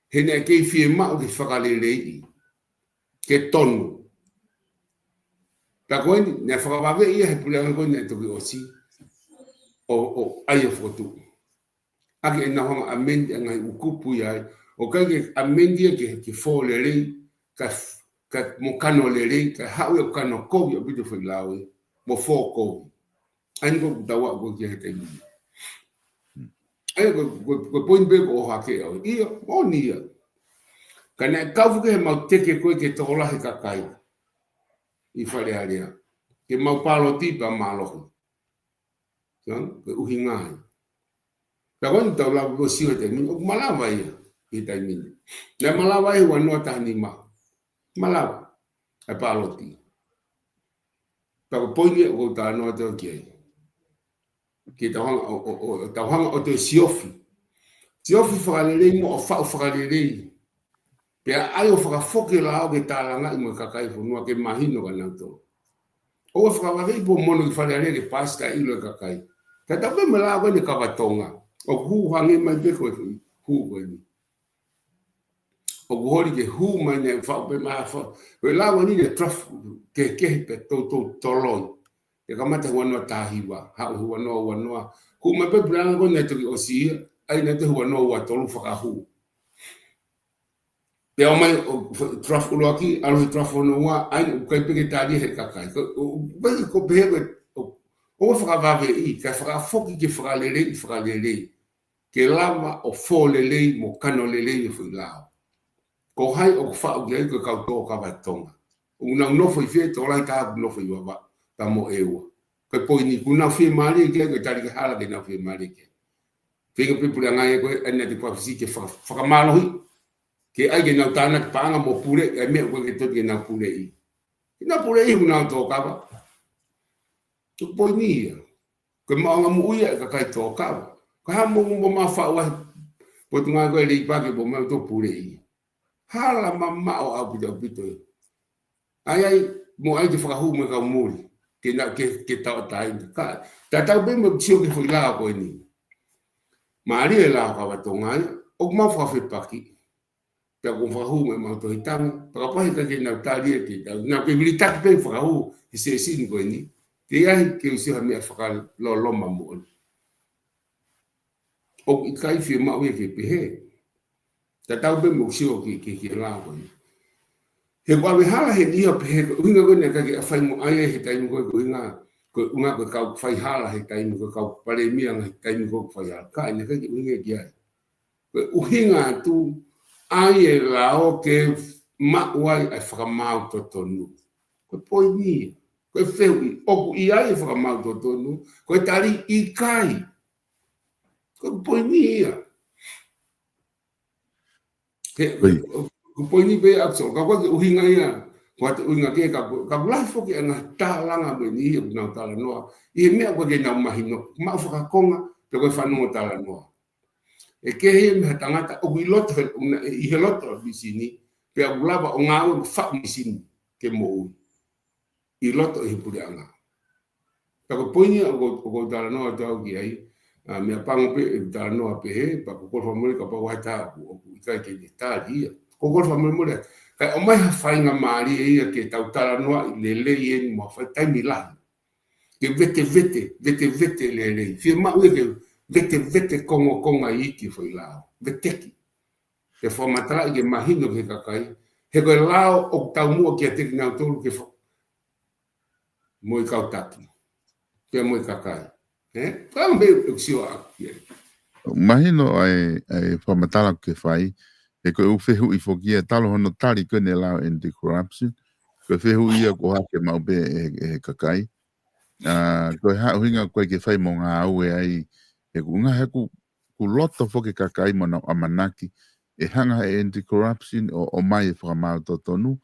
he ne ke fi ma o ki fakale lei ke tonu ta ko ne fa va ve ia he puranga ko ne to ki o si o ai foto aki na ho amendi nga u kupu ya o ka ki amendi ke fo le lei ka mo kano le lei ka ha o kano ko yo bi fu la o mo foko ai ko dawa ko ke te ni ai ko point be ko ha ke o ia o nia kana ka fu ke ma te ke ko ke to la he ka kai I fale alia ke ma palo tipa malo kan ko uhinga ka kon to la ko si te ni malava ia i tai ni na malava i wa no ta ni malava ai palo ti pero poi o ta no te que ta hanga o te siofi whakalelei mo o whao whakalelei pia ai o whakafoke la o ke tālanga I mo kakai whanua ke mahino ka nauto o whakawakei po mono ki whakalelei ke pasta ilo kakai ka tape me la o ne kawatonga o hu hangi mai beko hu ni o kuhori ke hu mai ne whao pe maa whao ko la o ni ne traf ke pe tolon e kamata wanoa tahiwa ha wanoa ku me pe branga ko ne to o si ai ne te wanoa wa tolu whakahu pe o mai traf ulo aki alo traf wanoa ai kai pe ke tali he kakai ko pe o whakavave I ka whakafoki ke whakalelei ke lama o fōlelei mo kano lelei fu lao ko hai o whao ki ai ko kautoa kawatonga una nofo I fie to lai ka nofo I wa ta mo ewa ko po ni kuna fie mari ke ko tari ka hala ke na fie mari ke fie pe pula ngai ko ena te pa fisi ke fa malo ke ai ke na tana pa nga mo pure e me ko ke to ke na pure I una to ka ba to po ni ko ma nga mu ia ka kai to ka ka mo ma fa wa po tunga ko le pa ke bo ma to pure hala mama o abu da bito ai mo ai te whakahu me ka muri ke tau tai ka tau be mo tio ke foi la ko ni mari la ka watonga o ma fa paki pe ko whakahu me ma to hitang pa pa ke na tali ke na ke milita pe whakahu se sin ko ni ke ai ke usi ha me whakal lo ma mo o kai fi ma o ke pe he tau be mo tio ke la ko ni he kwa hala he dia pe unga ko ne ka ke fai mo ai he tai ko unga ko ka fai hala he tai ko ka pare mi ang he tai ko fai hala ka ne ka ke unga dia uhinga tu ai la o ke ma wai ai fa ma to tonu ko poi ni ko fe o I ai fa ma to tonu ko tari I kai ko poi ni ko poini be abso ka ko uhinga ia ko uhinga ke ka la fo ke na talanga be ni na tala no I me ko ke na mahino ma fo ka konga pe ko fa no tala no e ke he me tangata o iloto I heloto bisini pe ulava o ngau fa misini ke mo iloto I purianga ka ko poini o dala no tau ki ai me pango pe dala no pe he pa ko family ka pa wata o ka ke ta dia ko family mo le ka o mai fainga mari e ke tau tala no le ien mo fa tai mila ke vete le firma o ke vete konga iki foi lá veteki ke formatala ke mahino ke kakai he ko lao o tau mo ke te na tolu ke mo I kautaki ke mo kakai pa me uksio aki Mahino ai whamatala ke whai, e koe uwhehu I whokia talo hono tari koe ne lao anti-corruption, koe whehu ia ko hake maupe e kakai. Koe hauhinga koe ke whai mo ngā au e ai, e kunga heku ku loto whoke kakai mo na amanaki, e hanga e anti-corruption o mai e whakamau totonu,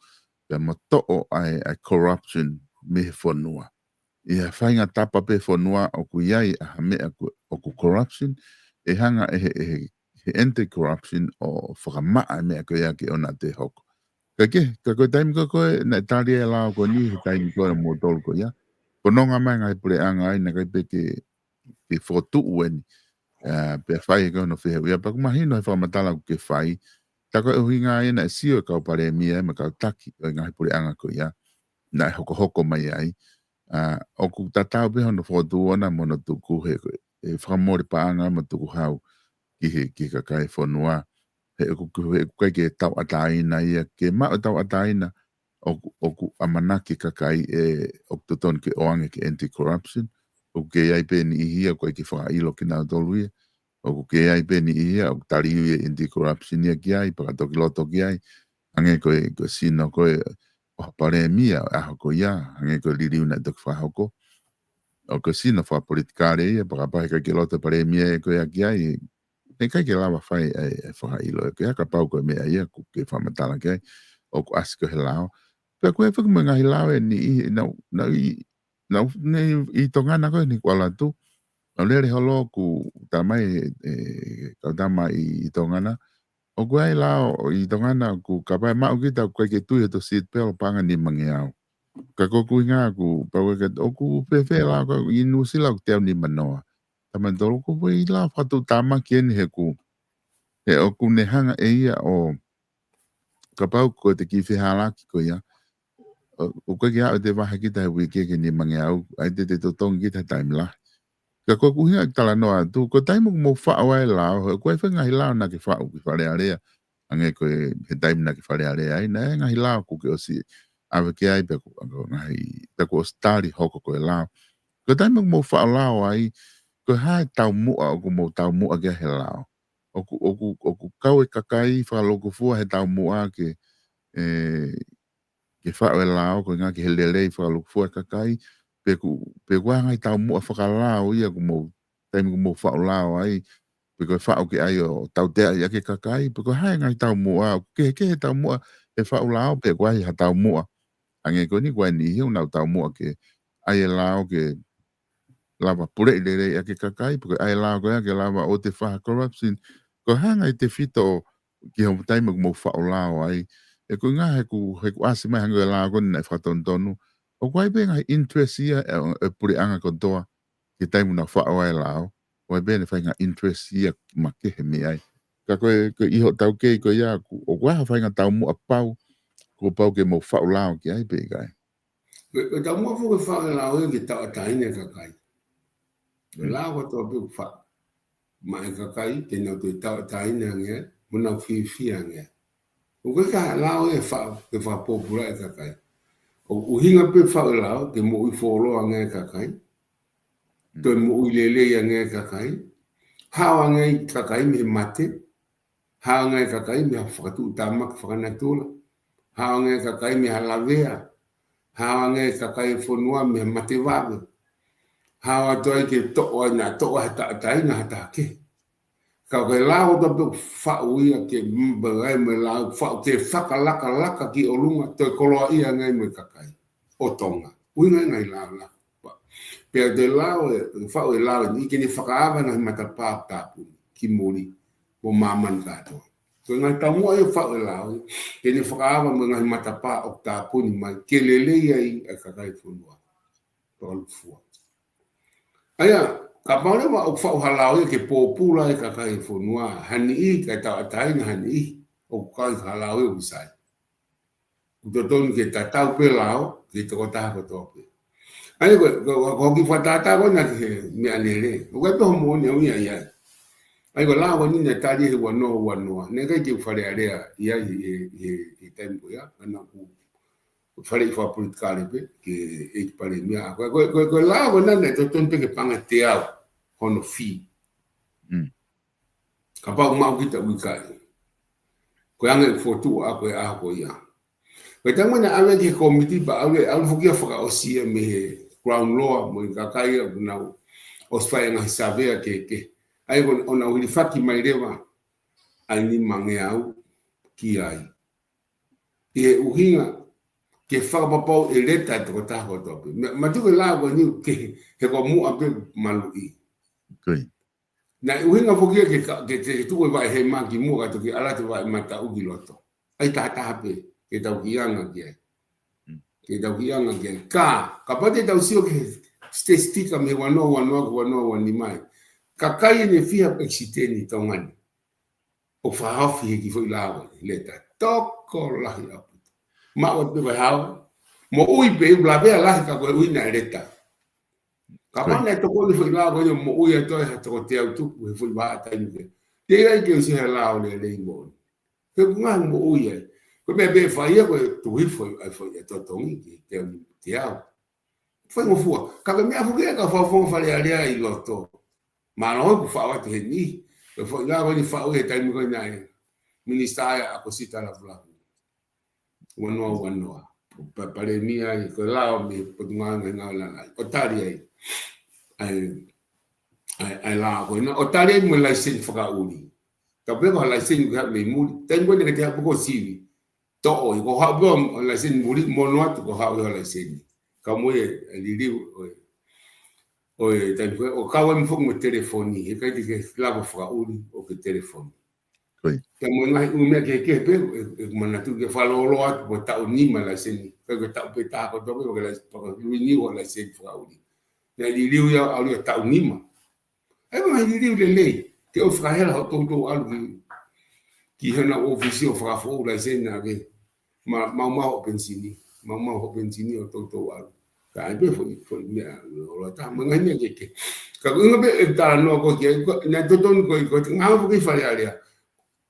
pe mo to'o ai corruption me he whanua. Ia whainga tapa pe whanua o ku iai a hamea o ku corruption, e hanga he anti-corruption o whakamaa mea koe ake o nā te hoko. Ka koe taimi koe na tari e lao ko ni he taimi koe mo tolu ko ia. Ko nonga mai ngai pule anga ai na kai pe ke whotu ueni. Pe whai e koe no whiheu ia. Paku mahino he whamatala ke whai. Ta koe uhinga ai na sio e kau pare mia e ma kau taki o ngai pule anga ko ia. Na e hoko mai ai. O ku tatau pe hono whotu ona mono tuku he koe. E whakamore paanga ma tuku hau ki kakai whanua. He kai ke tau ataina ia. Ke mao tau ataina o ku amanaki kakai o tuton ke oange ke anti-corruption. O ke ai pe ni ihia koe ki whakailo ki nau tolu ia. O ke ai pe ni ihia o tari ia anti-corruption ia ki ai. Pakatoki loto ki ai. Ange koe sino koe o pare mia aho ko ia. Ange koe liriu na toki whahoko. O ko sino fa politikare ia pakapahe ka ke loto pare mia e koe aki ai e kai ke lawa whai e whakailo e koe ka pau koe mea ia ku ke whamatala ke ai o ku asiko he lao pia koe whakamunga he lao e ni I tongana koe ni kuala tu o lere holo ku tamai kau tama I tongana o koe ai lao I tongana ku kapai mau kita koe ke tui to sit pel panga ni mangeau ka koku inga ku pawe ka oku pefe la ko inu sila te ni manoa taman tolo ko we la fatu tama kien he ku e oku ne hanga e ia o ka pau ko te ki fe hala ki ko ia o ko ia te va kita we ke ni mangiau ai te totong kita time la ka koku inga tala noa tu ko time mo fa wa la ko fe nga hila na ke fa ku fa le area ange ko he time na ke fa le area ai na nga hila ku ke o si ave ke ai pe ko ngai pe ko stari hoko ko la ko dai mo fa la ai ko ha tau mu o mo tau mu ke he la o ku kau e kakai fa lo ko fu he tau mu a ke ke fa la ko nga ke hele fa lo fu kakai pe ko ngai tau mu fa ka la o ia ko mo dai mo fa la ai pe ko fa o ke ai o tau te ia ke kakai pe ko ha ngai tau mu a ke tau mu e fa la pe ko ai ha tau mu ange ko ni kwa ni hiu na tau mo ke ai lao ke lava pure le ke kakai porque ai lao ko ke lava o te fa corruption ko hanga I te fito ki ho tai mo fa lao ai e ko nga he ku asima hanga lao ko na fa tonu o ko ai be ngai interest ia e pure anga ko toa ki tai mo na fa ai lao o be ne fa nga interest ia ma ke he me ai ka ko I ho tau ke ko ia o ko ha fa nga tau mo pau ko pau ke mo fa lao ki ai be gai o tau mo fo fa lao ki ta taina kakai la ko to be fa mai kakai te no te ta taina nge mo na fi nge o ko ka lao e fa ke fa popular kakai o hinga pe fa lao ke mo I folo nge kakai to mo I lele nge kakai ha nge kakai me mate ha nge kakai me fa tu tamak fa na tula ha nge kakai me halavea ha nge kakai fonua me mate vabe ha to ke to na to ta na ta ke ka ke lao to fa ui ke mbai me la fa ke fa laka ki olunga to kolo ia nge me kakai o tonga ui ngai la pe de lao fa o lao ni ke ni fa ka na mata pa ta ki mori mo maman kato. Ko ngai tamu ai fa lao ke ni whakaava mo ngai matapa o ta puni mai ke lele ai e kakai funua. Tolu fua. Aya, ka maule wa o fa halao ke popula e kakai funua hani I ka ta tai na hani I o kai halao e usai. Utotonu ke tatau pe lao ke to ta ko tope. Aya ko ki fa tata ko na ke me anele. O ka to mo ne uia ia. Ai ko la wani ne tali he wano ne ka ke fare area ia e tempo ya na ku fare fa politikale pe ke e pare mia ko la wani ne to tonte ke panga te au hono fi ka pa ma kita wika ko anga fotu a ko ya ko tamo na ave ke komiti ba ave al fukia fa o si me ground law mo ka kai na o sfai na sabe ke ai ona uli faki mai rewa ai ni mange au ki ai e uhinga ke whakapapau e leta te ko taho tope ma tu ke la ko ni ke ko mu ape malui na uhinga fokia ke tu vai he ma ki mu ka to ki ala te vai mata ugi loto ai ta pe ke tau ki anga ke tau ki anga ke ka pate tau sio ke stika me wano ni mai kakai ne fia exiteni tongani o fahafi ki foi lawa leta toko la ya ma o te hao mo ui pe bla be la ka ko ui na leta ka pa ne to ko foi lawa yo mo ui to ha to te au tu foi ba ta ni te ai ke si la o le mo ke nga mo ui ko be fa ia ko tu foi to tongi te au foi mo fu ka me afu ke ka fa fa le ali i loto ma no ku fa wa te ni foi lá onde fa o tai mo nai ministra a cosita la fla wano pare mia i ko la me potunga na la otaria ai la ko na otaria mo la sin fa uni ka be ko la sin ga me mu ten ko ne ka ko sivi to o ko ha bo la sin muri mo no ko ha o la sin ka mo e li o kawa mi fogo mo telefoni e kai ke lavo fra uli o ke telefoni ke mo ngai u me ke pe mana tu ke falo lo at bo ta ni mala seni ke ta pe ta ko do ko la ko ni o la sen fra uli na li liu ya alu ta ni ma e ma li liu le ke o fra hela ho to alu ki hena ofisi o fra fo la sen na ke ma ho pensini o to alu ka be foi mia lo ta manganya ke ka ngo be ta no ko ke na to ton ko nga ko ki fa ya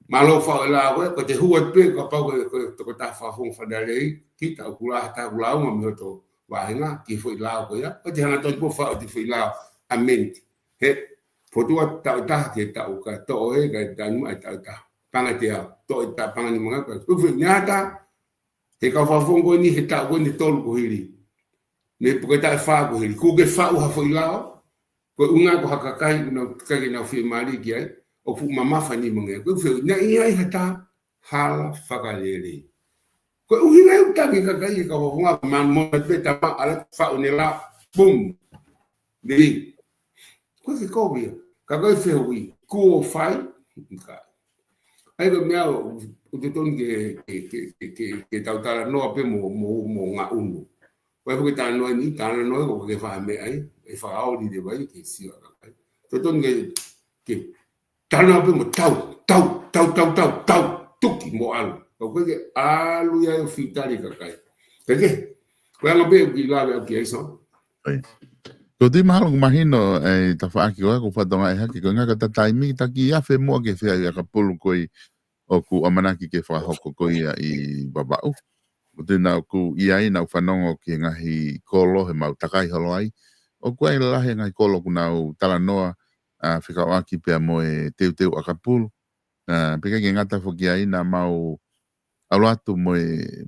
malo fa la ko te huat pe ko pa ko ta fa fon fa dale ki ta kula mo to wa nga ki foi la ko ya ko te na to ko fa ti foi la amen he foto ta ke ta ka to e ga ta nu ta panga te to ta panga ni mga ko foi nyata he ka fa fon ko ni he ta ko ni tol ko hiri me porque ta fa ko hiri ku ke fa u ha foi la ko unga ko hakakai no kai na fi mali ki ai o fu mama fa ni mange ko fe na ia hata hala fakalele ko uhinga u ta ki kai ka ho nga man mo pe ta ma ala fa unela bum de ko ke ko bi ka ko fe wi ko fai ka ai ko me o te ton ke ta no pe mo nga unu Poi porque tá no ni tá no ko ke fa me ai e fa au di de vai ke si ai to ton ke tá no pe mo tau tuki mo alu ko ke alu ya fitali ka kai ke ko ya be ki la be ki eso ko di mahalo imagino ta fa ki ko fa tonga e ki ko nga ka taimi ta ki ya fe mo ke fe ya ka pulu ko o ku amanaki ke fa hoko ko ia i babau o tēnā ku iai nau whanongo ki ngahi kolo he mau takai holo ai. O kua i lahe ngai kolo ku nau talanoa whikau aki pia mo e teu akapulu. Pika ki ngata whoki ai na mau aluatu mo e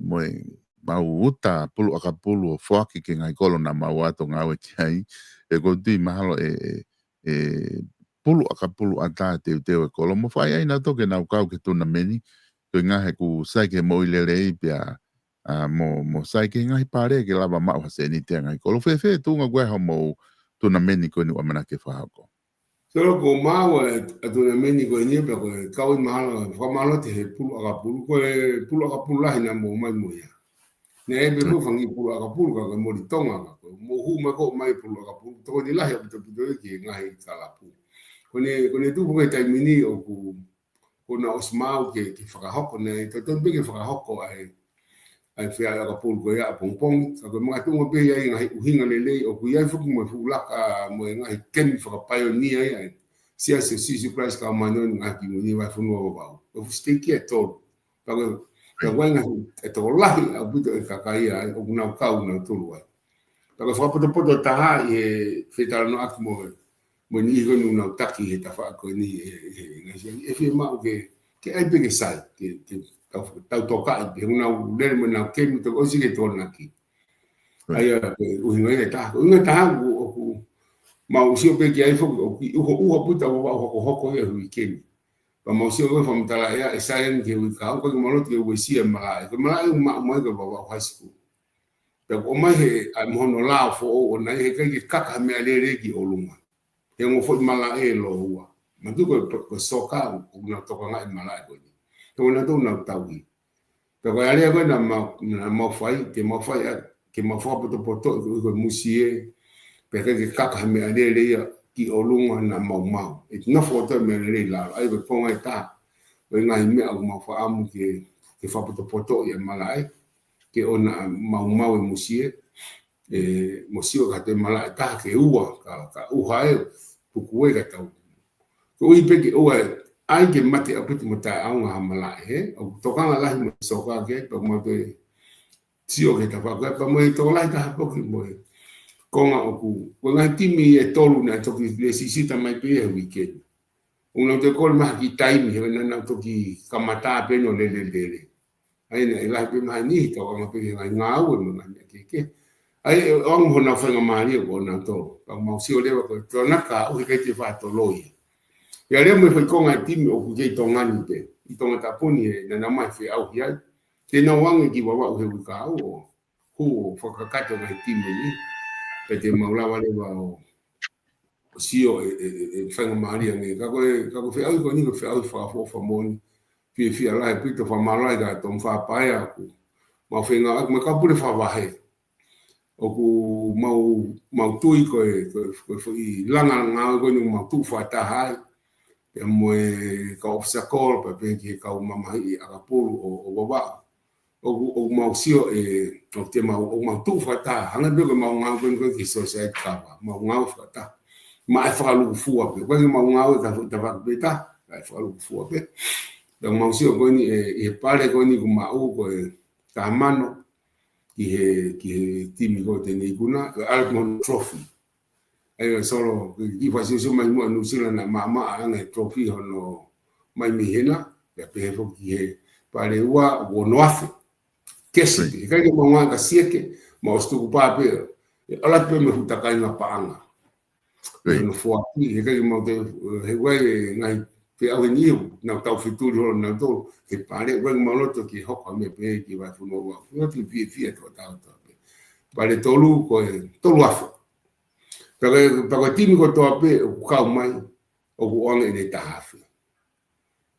mau uta pulu akapulu o whoaki ki ngai kolo na mau ato ngau e ki ai. E ko tui mahalo pulu akapulu ata teu e kolo. Mo whai ai na toke nau kau ke tuna meni. Ko ngahe ku saike mo i lelei pia mo sai ke ngai pare ke lava mau se ni te ngai kolo fe tu nga gwe mo tu na meni ko ni wa mana ke fa ko Solo ko mau atuna meni ko ni pe ko kau malo te pulu aga pulu la hina mo mai mo ya. Ne be ko fangi pulu aga pulu ka mo di tonga ko mo hu ma ko mai pulu aga pulu to ni la ya to ki ngai kala pu. Ko ne tu ko tai mini o ko na osmau ke whakahoko ne to be ke whakahoko ai fia aga pulu ko ya pongpong ka ko mga tungo pe ya ngai uhinga lele o ku ya fu mo fu laka mo ngai ken whakapaionia ai sia se sisi price ka mano nga ki ni vai fu no ba o fu ki to ka ko nga to la a buto ka kai ai o na ka na to lo ai ka ko poto ta e fetal no ak mo ni go no taki he ta fa ko ni e fi ma ke ai be ke sai ke tau toka i una lere mo na ke mi to o si ke to na ki ai o hinga ta o ma o si o pe ki ai fo o puta o e weekend pa ma o si o fa mtala ya e sai ke wi ka ko mo lo ke we si e mala ma ko ba high school pe o mai he mo no la fo o na he ke kaka me ale ki o lunga e mo fo mala e lo wa ma tu ko soka o na to ka ngai mala ko to na to na tawi pero ale ko na ma fai ke ma poto ko musie pe ke kaka me ale ki olunga na mau it na foto me le la ai ko ponga ta o ngai me au ma fa amu ke fa poto ya malai ke ona mau musie musio ka te malai ta ke ua ka uhae ku ka tau ko i pe ke o ai ke mate a puti mata au nga mala o tokanga la mo soka ke to mo te tio ke ta fa pa mo to la ta po ki mo konga o ku nga timi e tolu na to ki le sisita mai pe e weekend uno te kol ma ki time he na to ki kamata pe no le ai na la pe mai ni to ma pe nga au mo na ke ai on ho na fa nga mari ko na to pa mo si o le ko to na ka o ke te fa to loi ya le mo foi konga timi o ku ke tongani pe I tonga tapuni na mai fe au ia te na wangi ki wawa o he ka o ku whakakato mai timi ni pe te maula wale wa o sio e whanga maria nge kako fe au ko ni ko fe au whakafofa moni fi ala e pito fa malai ga tom fa paia ku ma whenga ak me ka pure fa wahe o ku mau tui ko i langa ngā ko ni mau tu fa ta hai e moe ka ofisa kol pa pe ki ka mama I aga polu o baba o mau sio o te mau tu fa ta hanga be ko mau ngau ko ki society ka mau ngau fa ta ma fa lu fu pe ko mau ngau ka ta va be ta fa lu fu pe da mau sio ko ni e pare ko ni ko mau ko ta mano ki he timi ko te ni kuna Almond Trophy ai solo I fasi so mai mo no sila na mama anga trophy hono mai mihena ya pe fo ki he pare wa no afe kesi ka ke mo nga sieke mo stu pa pe ala pe me futa ka na paanga no fo aki ka ke mo te he wa ngai pe au ni na tau fituro na do ke pare wa mo lo to ki hoko me pe ki va fu no no ti fi to ta pare tolu ko tolu afe Paka timi ko toa pe o kau mai o ku onge ne tahafi.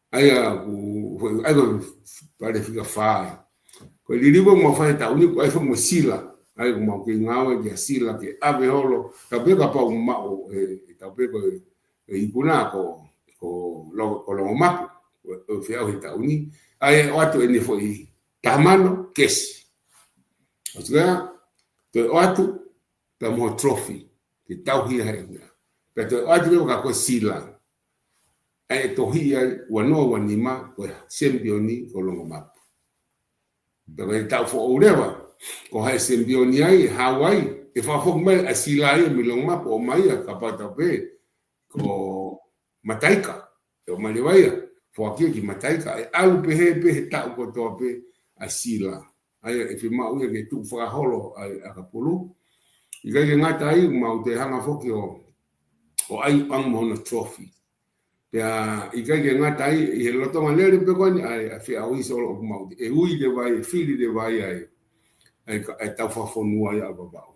Aia ko pare fika faa. Ko liribo mo fai ta uni ko ai mo sila. Ai ko mo ki ngawe ki sila ke ave holo. Ta pe ka pa ma o ta pe ko ikuna ko lo mapu. O fia o ta uni. Ai o atu ene foi tamano kesi. O tsga o atu ta mo trophy. Ke tau hia hea. Pero atu ka ko sila. E to hia wano wanima ko sembioni ko longo mapu. Pero e tau fo orewa. Ko hai sembioni ai Hawaii. E fa fo mai asila ai mi longo mapu o mai ka pata pe ko mataika. E o malewaia. Fo aki ki mataika. E alu pe tau ko to pe asila. Ai e fi mau e ke tu fa holo ai akapulu. I kai ngata ai mau te hanga foki o ai ang mo na trophy. Ya I kai ngata ai I loto manere pe ko ai fi au iso o mau e ui de vai fili de vai ai tau fa fonua ya baba.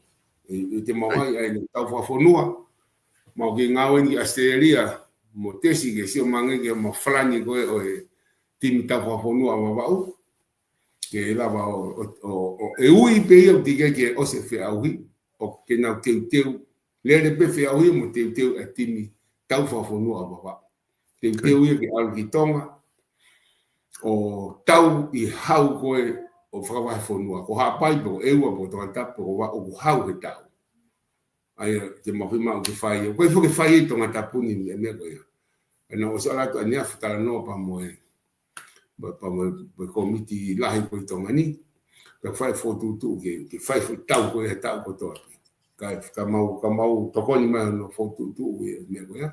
E te mau ai tau fa fonua mau ki ngawen ki Australia mo tesi ke sio mange ke mo flani ko o timi ta fonu ama bau ke la ba o e ui pe o dige ke o se fe aui o ke na teu le pe fe aui mo teu e timi ta fonu ama bau teu ia ke algitonga o tau I hau koe o whakawai whanua. Ko hapai po e ua po tonga tapu o wa o hau he tau. Ai te mawhima o ke whai. O koe whuke whai e tonga tapu ni mea mea koe. E na o sa lato a nia whatara noa pa moe. Pa moe komiti lahi koe tonga ni. Ka whai whotutu ke whai tau koe he tau ko toa. Ka mau tokoni mai no whotutu e mea koe.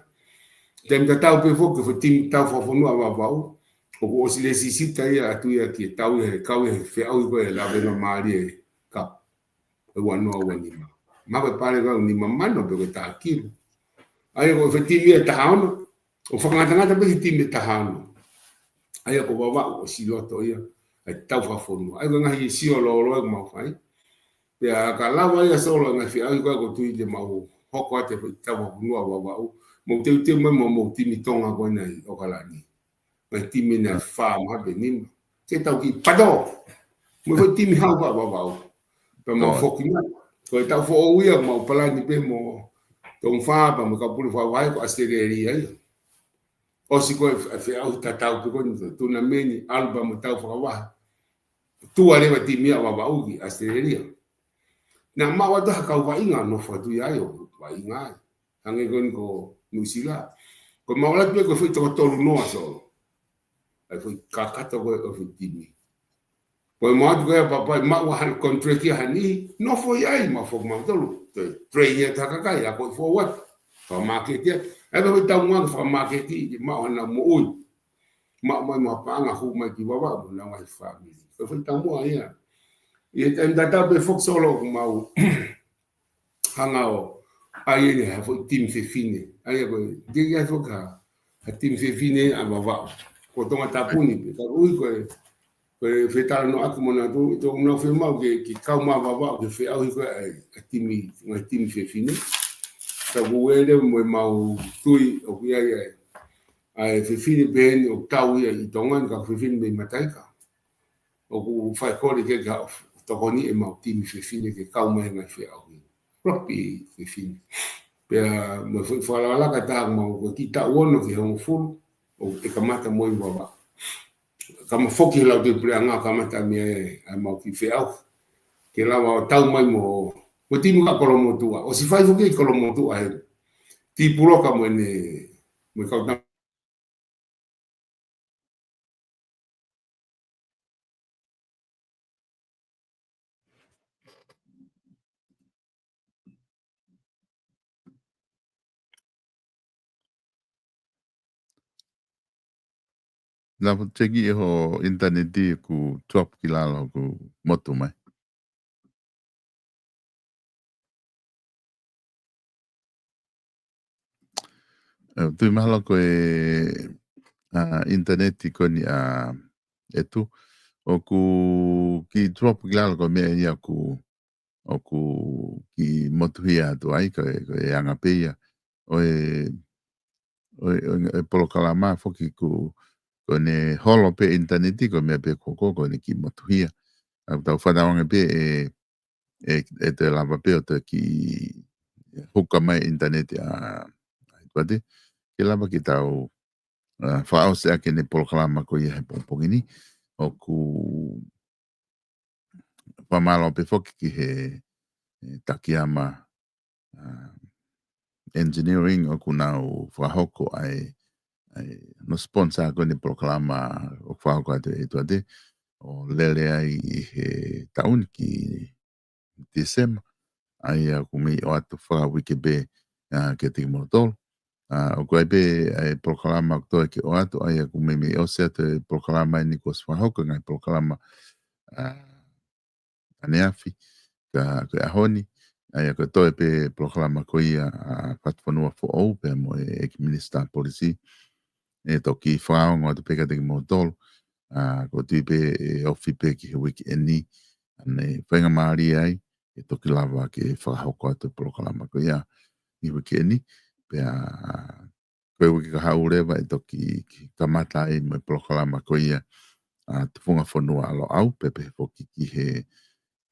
Te mta tau pe whoke whatim tau whawhanua wa wau. O ko si le sisita ia atu ia ki tau e kau e fe au ko e la vena mari e ka e wano wani ma ba pare ga ni mamano pe ta ki ai ko fe timi e tahano o fa ngata pe timi tahano ai ko baba o si loto ia e tau fa fono ai nga hi si o lo ma fai pe a ka la wa ia solo nga fi ai ko tu de ma o hoko te tau no wa wa mo te mo timi tonga ko nei o kala ni mai timi na farm ha benim te tau ki pado mo foi timi ha ba pa mo foki na ko tau fo o ia mo pala ni pe mo ton fa pa mo ka pulu fa vai ko asteria ai o si ko fe au ta tau ko ni tu na meni alba mo tau fa wa tu ale ba timi wa ba ugi asteria na ma wa ta ka wa inga no fa tu ya yo wa inga hange ko nusila ko ma wala tu ko foi to tolu no aso ai foi kakata ko o fitimi po mo atu e papa ma wa han contract ya hani no foi ai ma fo ma tolu train ta ka kai ko fo what fa market ya ai ba ta mo fa market ma ona mo ui ma pa nga hu ma ki baba mo na wa family ko foi ta mo ai e tem data be fo solo ma u hanga o ai ne ha fo team fe fine ai ko diga fo ka a team fe fine a baba ko tonga tapuni pe ka ui ko fe tal no aku mona tu to no fe mau ke kau ma baba ke fe au ko a timi fe fine ka buere mo mau tui o ia ai fe fine ben o tau ia I tonga ka fe fine be matai ka o ku fai ko ke ka to koni e mau timi fe fine ke kau ma na fe au propi fe fine pe mo foi fala la ka ta mo ko ki ta wono ke ho full o e kamata mo baba kama foki la de planga kamata me a mo ki fe au ke la wa tau mai mo timu ka kolomo tua o si fai foki kolomo tua e ti pulo ka mo ne mo ka Na teki e ho internet di ku top ki lalo ku motu mai. Tui mahalo ko e internet ko ni a etu o ku ki top ki lalo ko mea ia ku o ku ki motu hia tu ai ko e anga peia o e polo kalama foki ku ko ne holo pe internet ko mea pe koko ko ne ki motu hia. Tau whanaonga pe e te lava pe o te ki huka mai internet a tuate ke lava ki tau whaau se ake ne polokalama ko ia he pongpongini o ku whamalo pe foki ki he takiama engineering o ku nau whahoko ai no sponsor ko ne polokalama o whahoko ate e tuate o lele ai I he taun ki December ai ku mi o atu whawike be ke te motol o ku ai be ai proklama ko ke o atu ai ku mi o se te proklama ni ko swahoka ngai proklama ane afi ka ahoni ai ko to pe proklama ko ia patfonua fo o pe mo e minister policy e to ki fao ngo te peka te motol ko ti pe ofi pe ki wiki eni ane whenga maari ai e toki lava ke whakahoko atu proklama ko ia I wiki eni pea koe wiki ka haurewa e toki ki kamata i me proklama ko ia te funga whanua alo au pepe poki ki he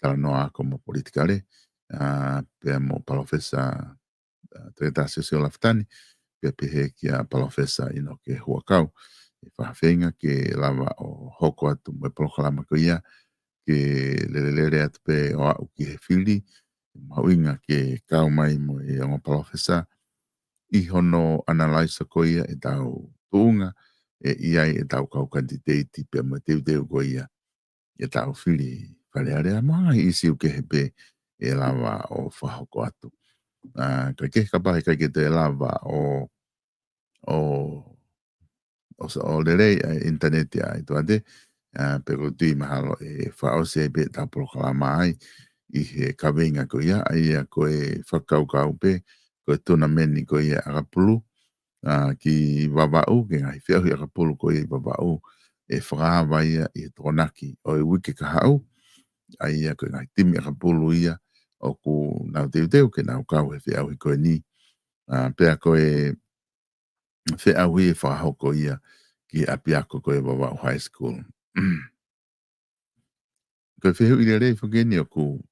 taranoa ako mo politikare pea mo palofesa te tasi o laftani pepe he ki a palofesa ino ke huakau e whawhenga ke lava o hoko atu me proklama ko ia ke lelelere atu pe o au ki he whiri mauinga ke kau mai mo e onga palofesa I hono analyse ko ia e tau tuunga e iai e tau kau kandidate pe mo teu ko ia e tau whiri wharearea maa isi uke hepe e lava o whahoko atu. Ka ke kapahe kai ke te lava o lerei internet ia i tuate pero tui mahalo e whaose pe tau proklama ai I he kawenga ko ia ai ko e whakaukau pe ko tuna meni ko ia agapulu ki wawau ke ngai whiahu agapulu ko ia wawau e whakahawa ia I tonaki o e wiki ka hau ai ko ngai timi agapulu ia o ku nau teu ke nau kau he whiahu ko ni pea ko e whiahu I whakahau ko ia ki apiako ko e wawau high school ko whiahu I rei whakeni o ku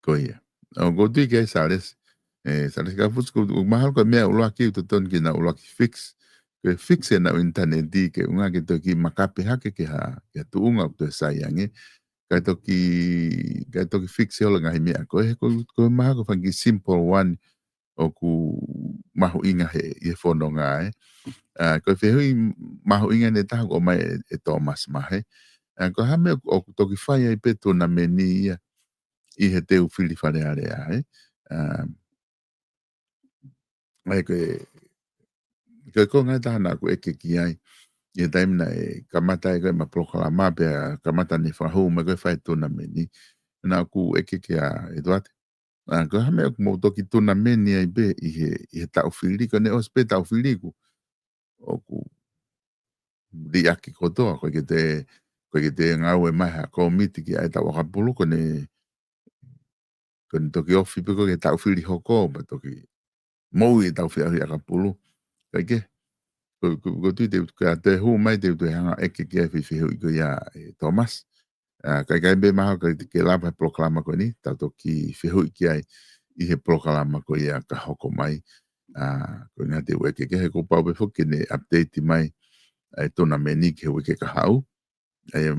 ko ia. O go tui ke sales sales ka fusku mahal ko mea ulo aki utoton ki na ulo aki fix. Ke fix e na internet di ke unga ke toki makape hake ke ha ke tuunga to sayange. Ka toki fix e ola ngahi mea ko ko mahal ko fangi simple one o ku mahu inga he I fono nga ko fehui mahu inga ne taha ko mai e Thomas mahe. Ko hame o toki whai ai peto na meni ia I he teu whiri wharearea ai ko ngai tahana ko eke ki ai I taimina e kamata e koe ma proklama pe kamata ni whahu me koe whai tuna meni na ku eke ki a Eduate ko hame o mo toki tuna meni ai be I he tau whiri ko ne os pe tau whiri ku o ku di aki kotoa ko ke te ngau e maha ko miti ki ai tau wakapulu ko ne toki ofi pe ko ke tau whiri hoko pa toki mou I tau whiahi akapulu kai ko tui te hu mai te hanga eke ke whiwhihu I ko ia Thomas kai be maha ke lapa proklama ko ni tau toki whihu ki ai I he proklama ko ia ka hoko mai ko nga te weke ke he ko pau be whuki ne update mai tona meni ke weke ka hau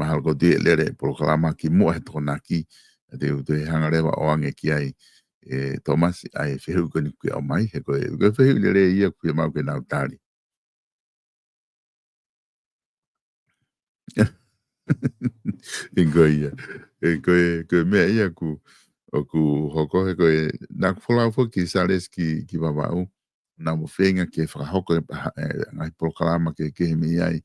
mahal ko tui lere proklama ki mua he tona ki te hanga rewa o ange ki ai Thomas ai whihu ko ni ki au mai he ko whihu lere ia kui mau ke nau tari Ingoia. Ko mea ia ku hoko he koe na wholau ki sales ki wawau na mo whenga ke whakahoko ngai proklama ke he mi ai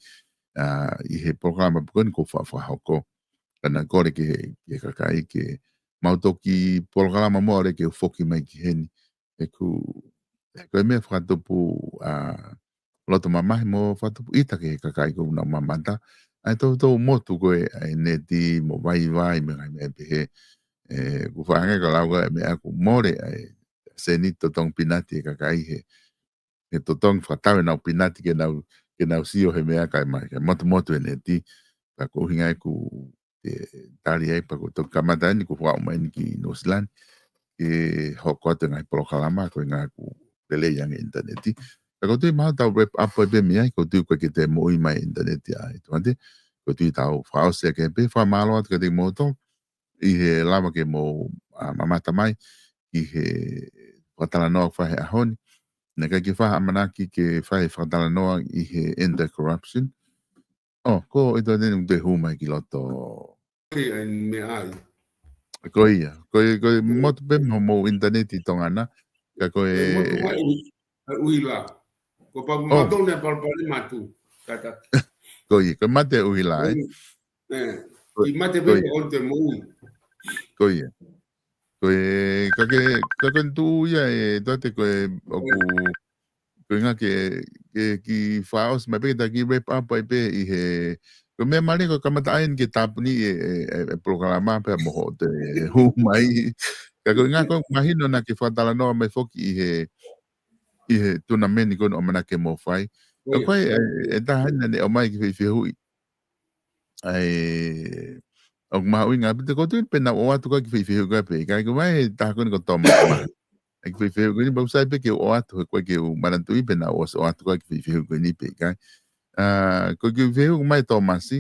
I he proklama pukoni ko whakahoko kana kore ke kakai ke mautoki proklama mo re ke whoki mai ki heni koe mea whakatopu loto mamahi mo whakatopu ita ke kakai ko na mamata ai tau motu koe ai neti mo vai me ngai me pehe ku whanga ka lauga me aku more ai se ni totong pinati ka kai he totong whatawe nau pinati ke nau sio he mea kai mai ke motu e neti ka ko hinga ku tali ai pa ko to kamata ni ku wha mai ni ki New Zealand ke hoko te ngai proklama ko nga ku tele yang interneti ko tu ma tau rep up pe mi ai ko tu ko ke te mo I mai internet ai tu ante ko tu tau fa se ke pe fa malo ke te moto I he lama ke mo mamata mai I he whatala noa fa he ahoni na ka ke fa amanaki ke fa he whatala noa I he end corruption ko ito den te hu mai ki loto me ai ko ia ko moto pe mo internet I tongana ka ko uila ko pa matone pa matu kata ko ia ko mate uila I mate be o te mo ko ia ka ke tu ia tote ko oku ko nga ke ki faos me pe ta ki rep up pe I he Ko me mali ko kamatain ki tapuni e programa pe mo te hu mai. Ka ko nga ko mahino na ki fatala no me foki i he tuna meni ko o mana ke mo fai. Ka ko e ta hana ne o mai ki fi hui. Ai og ma winga bite ko tu pe na o atu ka ki fi hui ka pe. Ka ko mai ta ko ko Thomas ma. Ek fi fi hui ba sai pe ke o atu ko ke o mana tu pe na o atu ka ki fi hui ni pe ka. Ko ki fi hui mai Thomas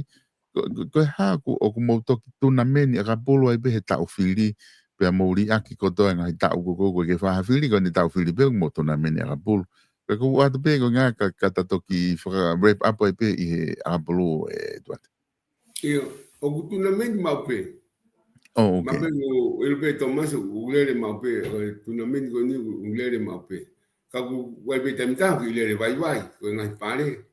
ko ha ku o ku mo to tuna meni ka polo ai be he ta o fili pe mo ri aki ko to nga ta o ko ke fa fili ko ni ta o fili pe mo tuna meni ka polo pe ko wa to pe ko nga ka ta to ki fa wrap up ai pe i a polo e to Io o ku tuna meni ma pe oh ma okay pe o el pe Thomas u le ma pe tuna meni ko ni u le ma pe ka ku wa pe tam ta ki le vai ko nga pare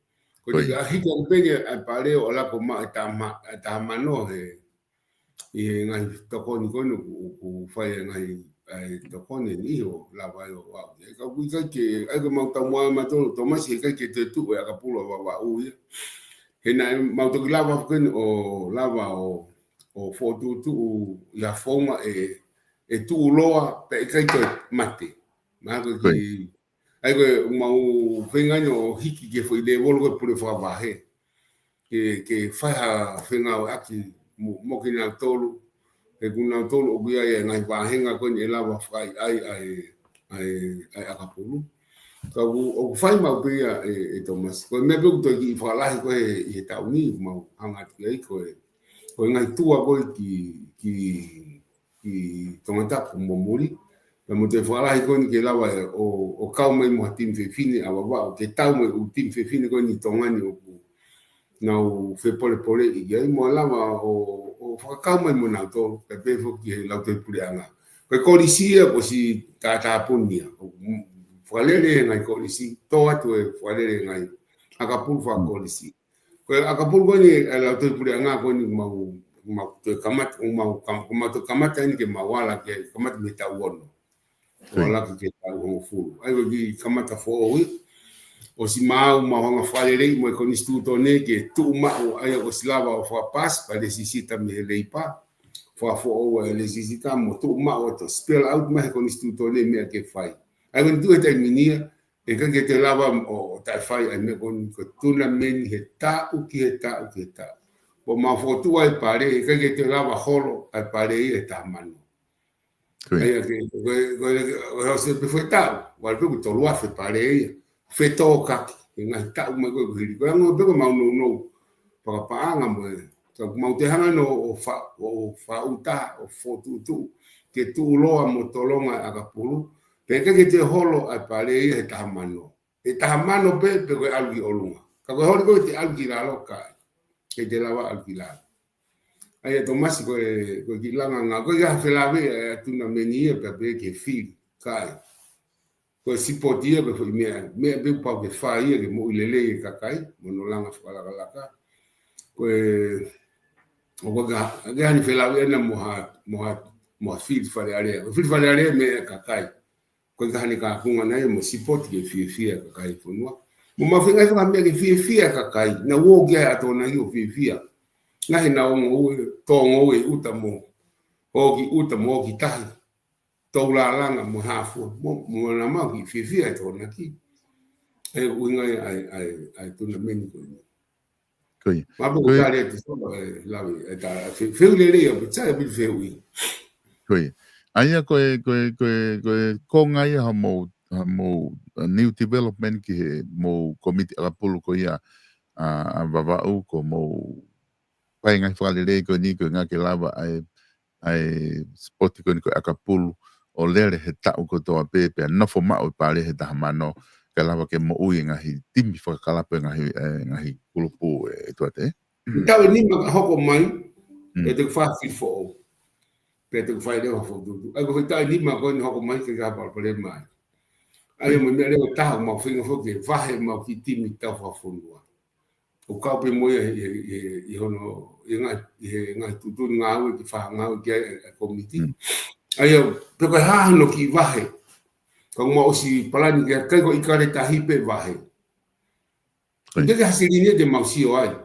ko di ga hi ko pe a pare o la ko ma ta ma no e ngai toko ni kono ku fai ngai toko ni o la vai o wa ka ku ke ai ko mau ta ma to Thomas ke te tu ya ka pulo wa u he na mau to lava ko o lava o foto tu ya forma e tu loa pe kai ko mate ma ko ki ai ko mau venga no hiki ke foi de volgo por fa va he que fa venga aki mo ki na tolu e kuna tolu o bia e ngai va henga ko ni lava fai ai akapulu ka o fai mau bia e Thomas ko me bu to ki fa la ko e tauni mau anga ki ko ngai tua ko ki tomata ko momori mo te fa la ko ni ke lava o kau mai mo tim fe fini a wa o ke tau mo o tim fe fini ko ni tongani o na fe pole i ai mo lava o fa kau mai mo na to pe fo ki la te pulianga ko lisia ko si ta punia Fualere ngai ko lisi to atu fualere ngai akapul fa ko lisi ko akapul ko ni la to puri anga ko ni mau to kamat mau to kamat ni ke mawala ke kamat mi ta wono wala ke ta wo fu ai go gi kamat fo o si mau nga fualere mo ko ni stuto ne ke tu ma o ai o slava o fa pas pa necessita mi leipa fo o necessita mo tu ma o to spell out ma ko ni stuto ne me ke fai ai when tu eta minia e ka ke te lava o ta fai ai me kon ko tuna men he ta u ki ta o ma fotu ai pare e ka ke te lava holo ai pare e ta mano ai ke ko se pe foi ta wal pe to lua fe pare e fe to ka nga ta u me ko ri ko ngo pe ko ma no pa anga mo so ma te hanga no o fa uta o fotu tu ke tu loa mo tolonga akapulu pe ke te holo ai pare e tamano pe ko algi olunga ka ko holo ko te algi la loka ke te lava algi la ai Thomas ko ki langa nga ko ya fe la ve tuna meni pe ke fil kai ko si podia be me be pa ke fai ke mo ilele ka kai mo no langa fala ka ko o ga ni fe la ve na mo fil fale ale me ka kai ko ka hani ka kunga na mo sipoti ke fia ka kai funua mo ma finga fa me ke fia ka kai na wo ge ato na yo fia na hina o mo to ngo e utamo o ki tahi to la langa mo hafu mo na ma ki fia to na ki e winga ai to na meni ko ma bo ka le to la ta fe le o tsa bi fe wi Koe. Aia koe konga ia mo new development ki he mo komiti akapulu ko ia a vavau ko mo pai ngai whalere ko ni ko ngā ke lava ai spoti ko ni ko akapulu o lere he tau ko toa pepe a nofo mao pare he tahamano ke lava ke mo ui ngahi timi whakalape ngahi kulupu e tuate. Tau ni maka hoko mai e te whaafi fo pe te fai le fo du ai ko tai ni ma ko ni hoko mai ke ga pa le mai ai mo me le ta ma finga fo ke vahe ma ki timi ta fa funua o ka pe mo e hono e nga tu nga o ki fa nga o ke komiti ai pe ko ha no ki vahe ko mo si palani ke ka ko ikare ta hipe vahe de ka hasilinia de mausio ai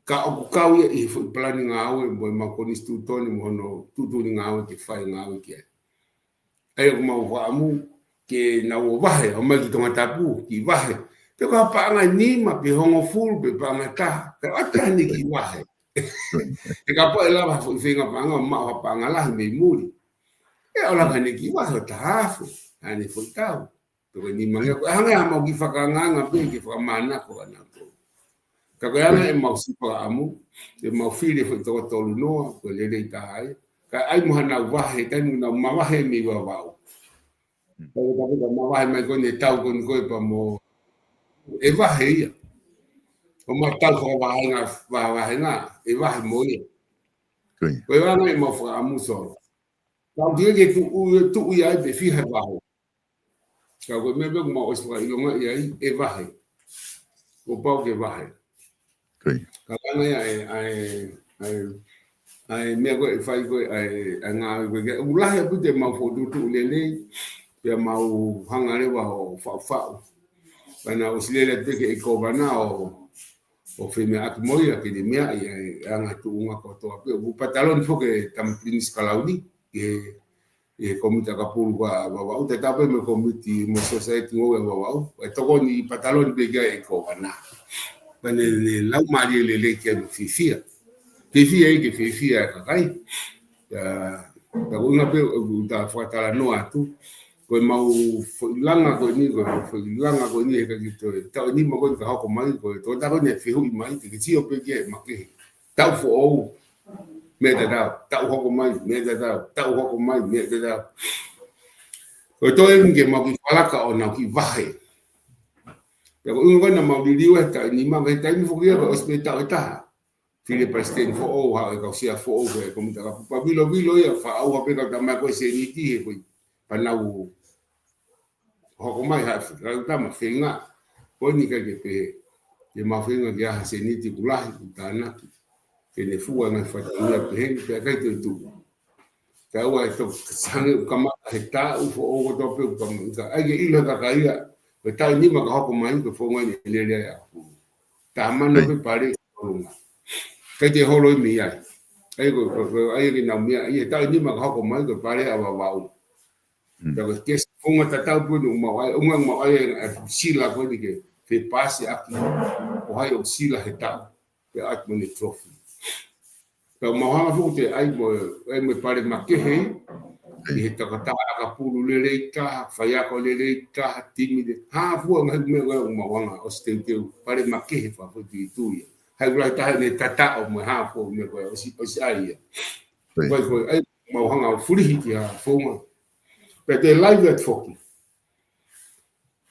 ka o kau I fu plani ngau e mo ma ko ni stu toni mo no tu ngau ke fai ngau ke ai ko mau wa mu ke na o vahe o mai ki tonga tapu ki vahe te ka pa nga ni ma pe hongo ful pe pa nga ta ka ata ni ki vahe te ka pa la va fu finga pa nga ma pa nga la me muri e ola ka ni ki vahe ta hafu ani fu tau to ni manga hanga ma ki fa ka nga pe ki fa mana ko na ko ka ko ana e mau si pa amu e mau fili fu to lu no ko le le ta ai ka ai mo na vahe ta ni na ma vahe mi wa va tapi ma vai mai ko ne tau ko ko pa mo e vahe ia o ma tau ko va nga e vahe mo ia ko ia nga mo fa amu so tau dia ke tu ia be fi ha vahe ka ko me be mo os fa nga ia e vahe o pau ke vahe ka nga ia ai me ko fai ko ai nga ko ulahe pute ma fo tu le pe mau hanga lewa o fa bana o silele te ke ko bana o fe me ak moia ke de mea anga tu unha ko to pe o pantalon fo ke tam prinis kalaudi e komita ka pulu wa o te tape me komiti mo society ngo wa e to ni pantalon be ga e ko bana bana le lau mari le ke fifia ke fifia ka kai ta unha pe ta fa ta no atu ko mau langa ko ni ka gitu ta ni mo ko ka ko mai ko to ta ko ne fi hu mai ke ti o pe ke ma ke ta fo o me ta ho ko mai me ta ho ko mai me ta ko to e nge ma ki fala ka ona ki vahe ya ko ngo na ma di liwa ta ni ma ke ta ni fo ke ko hospital ta file president fo o ha ka sia fo o ko mo ta pa bilo ya fa au ha pe ka ta ma ko se ni ti ko pa na u hoko mai ha ta ma finga ko ni ka ke pe e ma finga ya ha se ni ti kulahi ta na ke ne fu na fa ta na pe pe ka tu ka wa to sang ka ma ta u fo o to pe ka ai ke ilo ka ka ia pe ta ni ma ka hoko mai ko fo ngai le le ya ta ma no pe pare ka te holo mi ai ai ko ai ke na mi ai ta ni ma ka hoko mai ko pare ava va da que funga tatau pu no ma ai sila ko ni ke fe pase aqui o hai o sila heta pe at mo ni trophy pa ma ha fu te ai mo pare ma ke he ni heta ka ka pu le le ka fa ya ko le ka timide ha fu ma me ma wanga o ste te pare ma ke he fa fu ti tu ya hai la ta ne tata o mo ha fu me ko o si ai ko ai ma wanga fu ri ki ha fu ma Pete live at foki.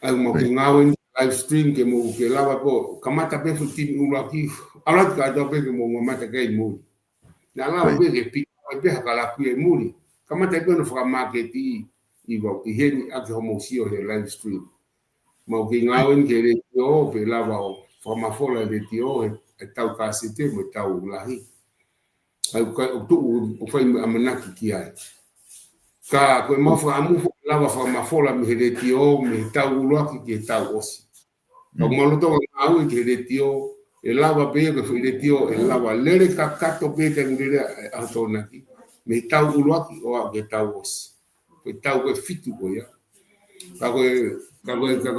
Ai mo ki ngawen live stream ke mo ke lava po kamata pe futi ula ki. Ala ka do pe ke mo mata ke mo. Na la pe ke pi pe ha kala ku e muri. Kamata pe no fra marketi I go ki heni ak ho si o live stream. Mo ki ngawen ke le yo pe lava o forma fola de tio e tau ka sete mo tau lahi. Ai ko tu o fa amanaki ki ai. Ka ko mo fa amu lava fa ma fola mi hele tio mi tau uloaki ki tau osi. Ka mo lo to au ki hele tio e lava pe ko hele tio e lava lere ka kato pe te ngire a tona ki mi tau uloaki o a ke tau osi. Ko tau ko fitu ko ya. Ka ko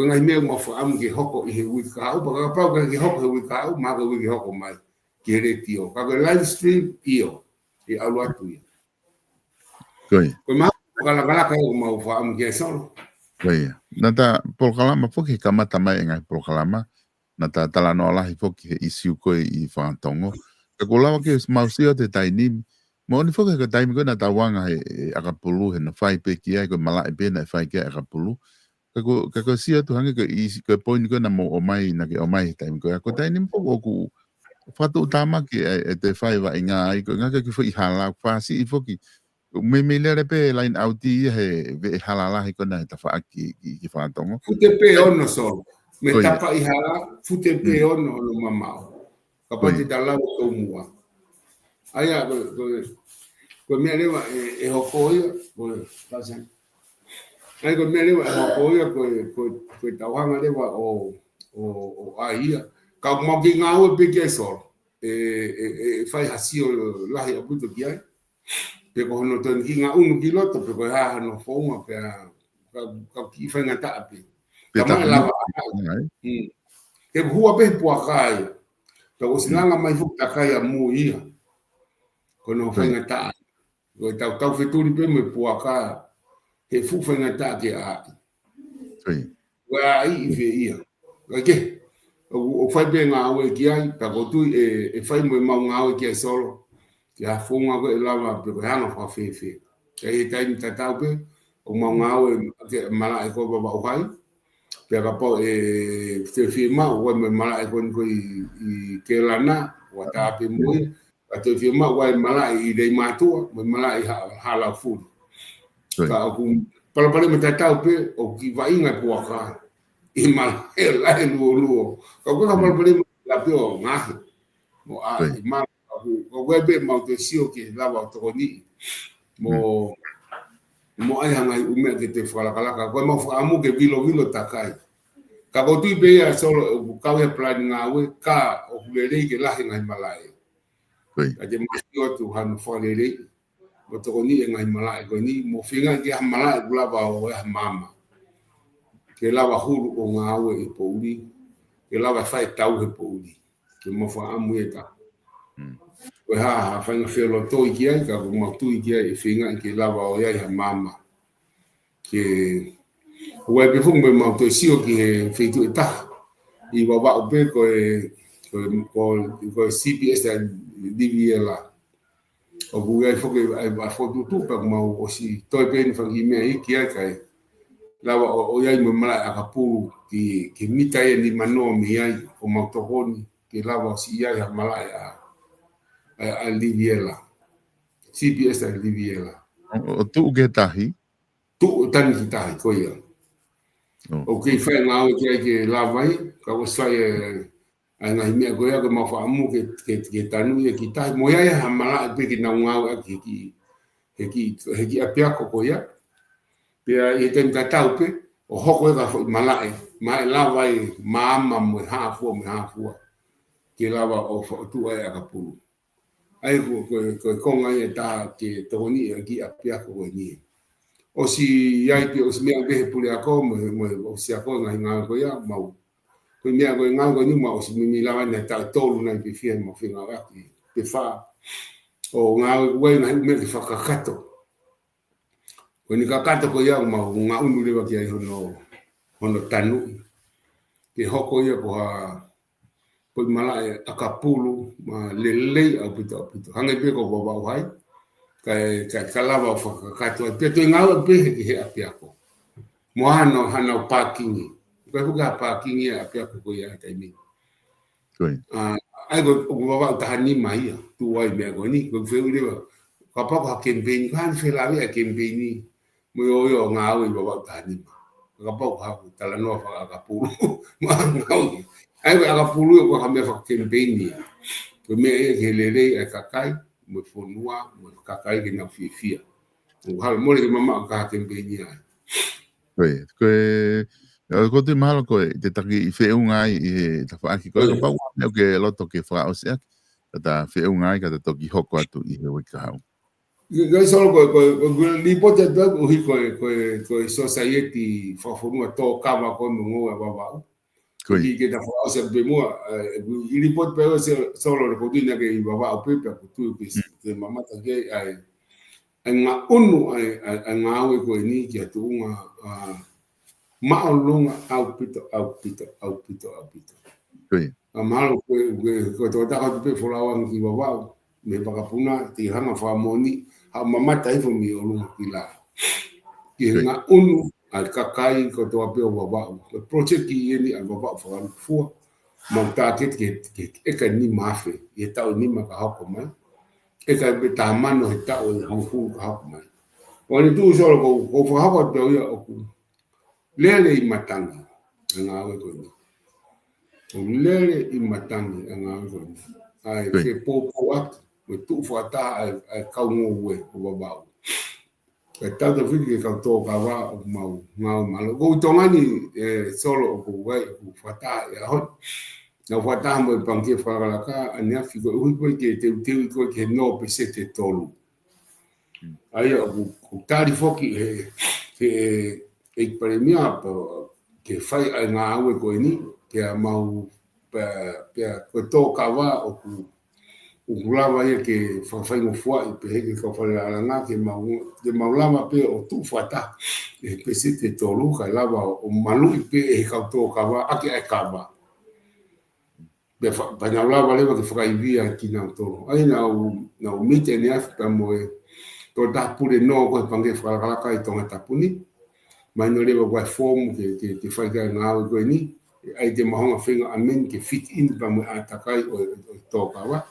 ngai me mo fa amu ki hoko I he wi ka au pa ka ki hoko wi ka au ma ko wi hoko mai ki hele tio. Ka ko live stream io I alu atu ya. Ko ma kala ka mau fa am ke so Iya. Nata polkalama foki kamata mai ngai polkalama nata tala no la foki isu ko I fantongo. Ka kulawa ke mausio te taini mo ni foki ka taimi ko nata wanga e akapulu he no fai pe ki ai ko mala e pe na fai ke akapulu. Ka ko sia tu hange ko isi ko point ko na mo o mai na ke o mai taimi ko ko taini po ku fatu utama ke e te fai va inga ai ko nga ke fo I hala fasi I foki me le pe line out he ve halala he kona ta fa ki fa tongo fute pe ono so me tapa I hala fute pe ono no mamao kapati dala to mua aya ko me leva e hokoia ko pasen ai ko me leva hokoia ko tawanga leva o aia ka mo ki ngau pe ke so fai hasio lahi a puto ki ai. Pe ko hono ton ki nga unu ki loto pe ko ha no fonga pe ka ki fai nga ta pe. Pe Tama lava. Ke hua pe puakai. Ta o sinanga mai fu takai a mu ia. Ko no fai nga ta. Ko tau feturi pe me puaka. He fu fai nga ta ke a. Wa ai fe ia. Ke o fai be nga awe ki ai ta ko tu e fai mo ma nga awe ki solo. Ya fonga ko lava pe ko hanga fa fe fe. E tai ta tau pe o ma nga awe ke mala e ko ba o hai. Pe ka po e fe ma o me mala e ko i ke lana wa ta pe mo a te fi ma wa mala i dei matua mo mala i hala fu. Ka ku pala me ta tau pe o ki va inga po ka. I mal la luo ko ko mal pale la pe o nga mo a i mal ko webe ma te sio ke lava to ni mo ai hanga ume ke te fala kala ko mo amu ke vilo takai ka ko tu be ya solo ka we plan nga we ka o lele ke la ngai malai ka je mo sio tu han fo lele mo to ni ngai malai ko ni mo finga ke malai lava o mama ke lava hulu o nga we e pouli ke lava fai tau he pouli ke mo fa amu e ta ko ha fa nga felo to ki ai ka ko mo tu ki ai finga ke lava o ya mama ke o e fu me mo to sio ki feito ta i va va pe ko CPS da DVLA o bu ai fo ke ai fo tu pa mo o si to pe ni fa ki me ai ki ai kai lava o ia mo mala a kapulu ki mita e ni mano mi ai o motokoni ki lava si ia mala a Liviela CPS a Liviela o tu ke tahi tu tani ki tahi ko ia o ke fa nga o ke lava ai ka o sai ana me ko ia ko ma fa mu ke tanu e ki tahi mo ia mala pe ki na nga ki apia ko ia pia i te tau pe o hoko e ka malai mai lava i mama mo hafu ke lava o tu ai ka pulu ai ko konga e ta ke toni ki apia ko ni o si ai pe o si me be pulu ako mo o si ako nga ko ya mau ko me ko nga ko ni mo o si mi lava na ta tolu na pe fie mo finga wa pe fa o nga we na me fa ka kato ko ni ka kato ko ia ma nga unu le ki ai hono tanu ke hoko ia ko ha ko mala akapulu ma lele au pito hanga pe ko baba hai ka lava fa ka kato pe to nga pe ki apia ko mo hano parking ko ka parking ia apia ko ia kai mi ai ko baba ta ni mai tu ai me ko ni ko fe ule ka pa ka campaign kan fe la via campaign mo yo nga o baba tani ka pa ha tala no fa ka pulu ma ngau ai ka pulu ko ka me fa campaign ko me e lele e ka kai mo fonua mo ka kai ke na fifia o hal mo le mama ka campaign ai ko te mahalo ko te taki i fe unga i ta fa ki ko ka pa ke loto ke fa o se ta fe unga ka ta toki hoko atu i he ka Gai solo ko li pote da o hi ko society fa fonua to kama ko no baba que da fa se be mo li pote pe solo ko dina ke baba o pepe ko tu ke mama ta ke ai nga unu ai nga we ko ni ki tu nga ma longa au pito malo ko to ta ko pe folawa ki baba me pakapuna ti hanga fa moni ha mamata ifo mi olu kila ki nga unu al kakai ko to ape o baba o project ki ni al baba fa fu mo ta ke e ka ni mafe e ta ni ma ka hako mai e ka be ta mano e ta o fu ka hako mai o ni tu solo ko fa hako te o ku lele i matanga nga we ko ni lele i matanga nga we ko ni ai ke popo at o tu fata ai kaungo we o baba e tata fiki ka to ka wa mau ngau malo go tonga ni solo ko we o fata ya hot na whata mo pangia whakalaka ania whiko ui koe ke te uteu koe ke no pe se te tolu. Aia o tari foki e paremia ke whai ai ngā aue koe ni ke a mau pe koe tō kawa o ku lava ia ke whawhai mo fua i pe heke ka whare alanga ke mau lava pe o tu whata e pe se te tolu kai lava o malu i pe e kau tō kawa ake ai kawa. Pa na lava lewa ke whakaivia ki nā tōru. Ai na o mite ni afi pa moe tō tāpure no koe pange whakalaka i tonga tapuni. Mai no lewa koe formu ke whaikai ngā au koe ni. Ai te mahonga whenga amen ke fit in pa moe atakai o tō kawa.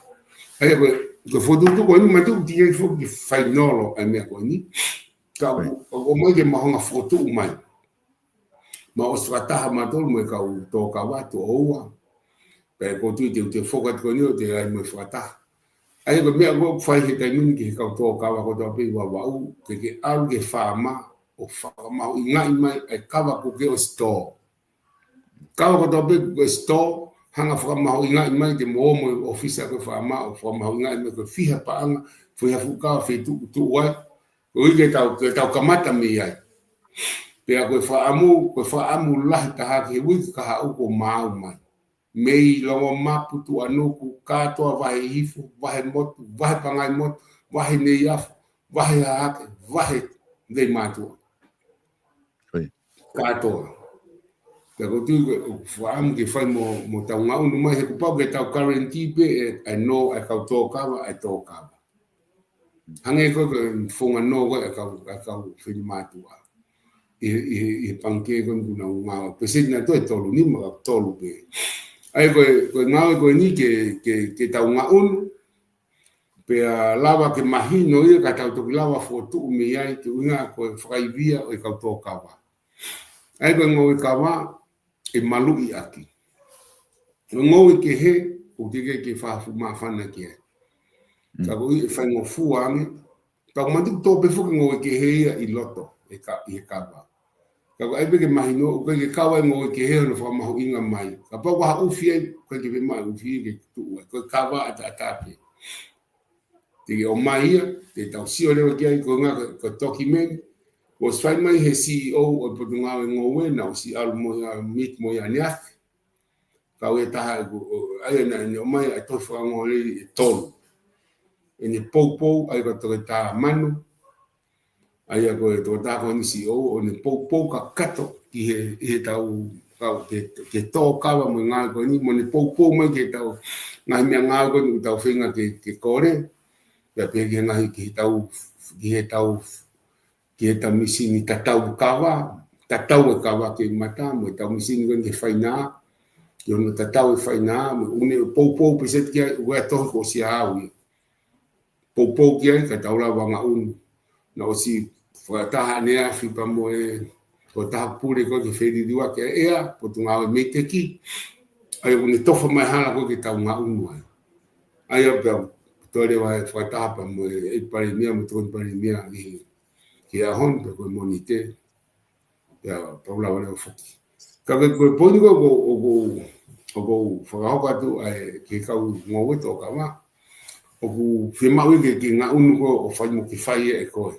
Ai koe whotutu koe ni mai tuku tia i whoki ke whainolo ai mea koe ni. Ka o mai ke mahonga whotu mai. Ma o swataha matolu moe kau tō kawa tō oua. Pea ko tui te whokat ko ni o te ai mo whata. Ai ko mea ko whai he taimini ki he kau tō kawa ko tō pei wawau ke aru ke whaama o whakamahu i ngai mai ai kawa ko ke o store. Kawa ko tō pei ko store hanga whakamahu i ngai mai te mo mo ofisa ko whaama o whakamahu i ngai mai ko whiha paanga whiha whukawa whetu tu wai ko i ke tau kamata me ai. Pea ko whaamu lahi taha ke wiki kaha uko mau mai. Mei longo mapu tu anuku katoa vahe hifu, vahe motu, vahe pangai motu, vahe neiafu, vahe haake, vahe nei matua. Katoa. Ka kotu whaamu ke whai mo tau ngau numai he kupau ke tau currenti pe e no e kau tō kawa e tō kawa. Hange koe ke whonga no koe e kau whini matua. I panke koe kuna ngau. Peseti na to e tolu ni ma tolu pe. Ai koe ngau koe ni ke tau ngaunu pe lava ke mahino ia ka tau toki lava fotu me ai ke unga koe whakaivia o i kau tō kawa. Ai koe ngau i kawa e malu i aki. Ngau i ke he o te ke whafu mawhana ki ai. Ka koe i whaingo fuange tau matuku tō pe fuki ngau i ke he ia i loto i he kawa. Ka ai pe ke mahino ko ke kawa ngo ke he no fa mahu inga mai ka pa wa ufi ai ko ke be mai ufi ke tu ko kawa ata pe te o mai te tau si o le ke ai ko nga ko document o sai mai he CEO o podunga ngo we na si al mo mit mo ya nia ka we ta ai na no mai ai to fa ngo le tol ene popo ai ko to ta manu ai ko to ta ko ni CEO o ne popo ka kato ki he tau ke tō kawa mo ngā ko ni mo ne popo mai ke tau ngai mea ngā ko ni tau whenga ke kore ya pe ke ngai ki he tau misi ni tatau kawa tatau e kawa ke mata mo tau misi ni ko ke whaina yo no tatau e whaina mo une popo peset kia ua tohi ko si hawi popo kia ka tau la wanga unu na o si whataha nea whipa mo ko taha pure ko ke wheri diwa ke ea po tu ngāwe me te ki ai o ne tofa mai hala ko ke tau ngā unu ai ai o pia tore wa whataha pa mo e pare mea mo tōni pare mea ki a hon pe koe monite pia paula wale o whuki ka koe poni ko o ko whakahoka tu ai ke kau ngowe tō ka ma o ku whimaui ke ngā unu ko o whai mo ki whai e koe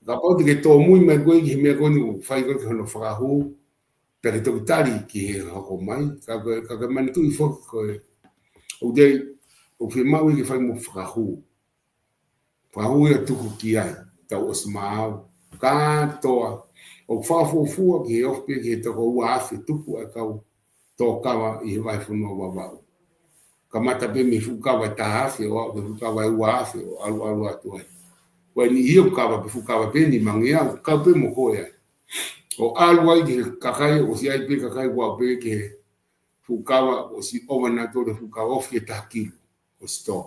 ka pau te ke tō mui mai koe ki he mea koe ni o whai koe ki hono whakahu pe ke toki tari ki he hoko mai ka mani tu i whoki koe o te o whimaui ke whai mo whakahu ia tuku ki ai tau o smau katoa o whawhofua ki he ofpe ki he toko ua awhi tupu e kau tō kawa i he vai whunua wawau ka mata pe me fukawa e tahawhi o au ke fukawa e ua awhi o alu atu ai wai ni hiu kawa pe fukawa pe ni mangi au kau pe mo koe ai o alu ai ki kakai o si ai pe kakai ua pe ke fukawa o si owa na tōre fukawa ofhi e tahakilu o sto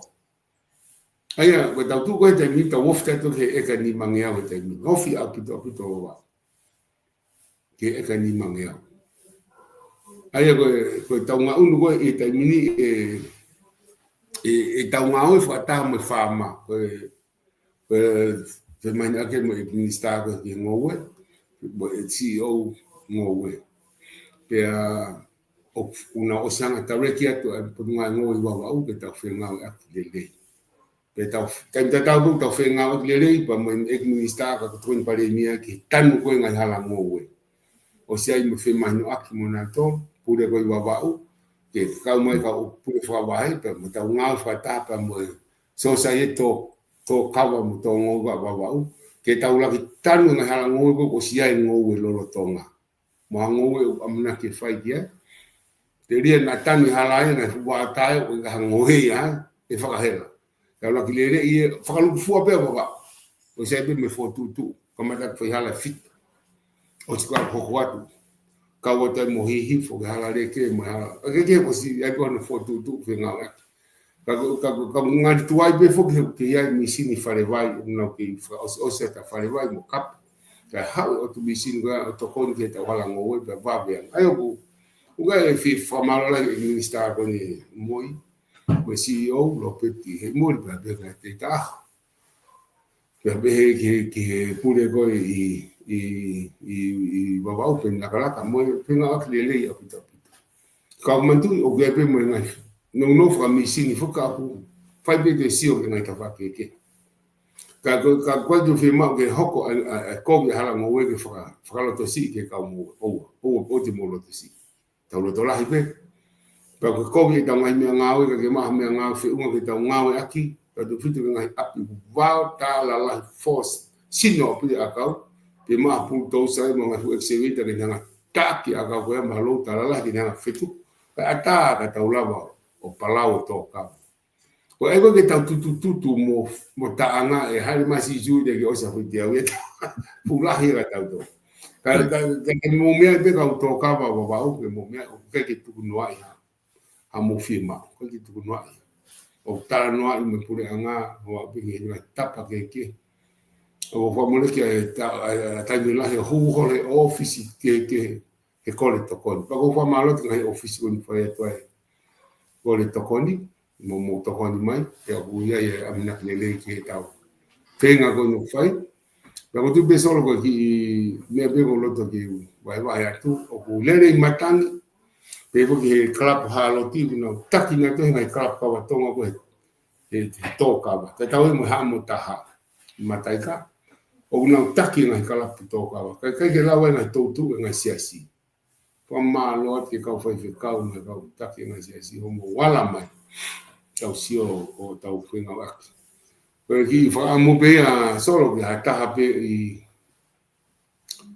aia koe tau tu koe te mita ofta to ke eka ni mangi au e te mita ofhi au pito wa ke eka ni mangi au aia koe tau ngā unu koe e tai mini e tau ngā oi whataha mo whāma koe te maini ake mo e minister koe ki ngowe mo e CEO ngowe pea o una o sanga tareki atu punga ngoi wa u ke ta fenga ak lele pe ta tau ta fenga ak lele pa mo administra ka tun pare mia ki tan ko nga hala ngowe o sia i mo fe manu ak mo na to pure ko wa u ke ka mo ka u pure fa wa ai pe mo ta nga fa ta pa mo so sa ye to kawa mo to ngo wa u ke ta ula ki tan nga hala ngowe ko sia i ngowe lo tonga mo ngowe amna ke fai dia te ria na tani halai na wa tai o ga ngohe ya e whakahera. Ka la kilere i whakaluku fua pia baba. O se pe me fo tutu kama ta foi hala fit. O se ka hoko atu. Ka wa tai mo hihi fo ga hala re ke mo hala. Ke ko si ai ko no fo tutu fe nga. Ka ngari tuai pe fo ke ya mi sini fare vai no ke o se ta fare vai mo kap. Ka ha o tu mi sini ga to kon ke ta wala ngowe pe va bien. Ayo ko uga e fi famalo la ministra con moi o CEO lo peti e moi per per te ta per che pure go i baba o pen la kala moi pena akle ya pita ka mantu o ga pe mo ngai no fra mi sini fo ka pu fai be de si o ngai ta fa ke ka quando fi ma che hoko ko ga hala mo we ke fa lo to si ke ka mo o ti mo lo to si tau to la hipe pa ko ko ni tau ngai me ngau ke ma me ngau fe unga ke tau ngau aki pa tu fitu ngai api va ta la force sino pi akau pe ma pu to sai mo ngai exhibit ke nga taki akau ko ma lo ta la ke nga fitu pa ata ka tau la o palau to ka ko ego ke tau tu mo ta anga e hali ma si ju de ke o sa fu dia we pu la hi ka tau to que mo me pe ka to ka ba o que mo me o que tu no ai a mo firma ko que tu no ai o ta no ai me pure anga o pe ni na tapa que o fa mo le que ta ni la ho le office que cole to con pa ko fa malo que office con fa to ai cole to con mo to con mai e o ya a mina le que ta tenga con no fai. Pero tu pensa logo que me pego loto que vai atu o lere matangi pego que club halo tipo no taki na te ngai club ka tonga ko e toka ba te tau mo ha mo taha mataika o no taki ngai club toka ba ka ke la na to tu ngai siasi po ma lo que ka foi ka no ka taki ngai siasi o mo wala mai tau sio o tau fenga ba perché fa mo pe a solo che ta pe i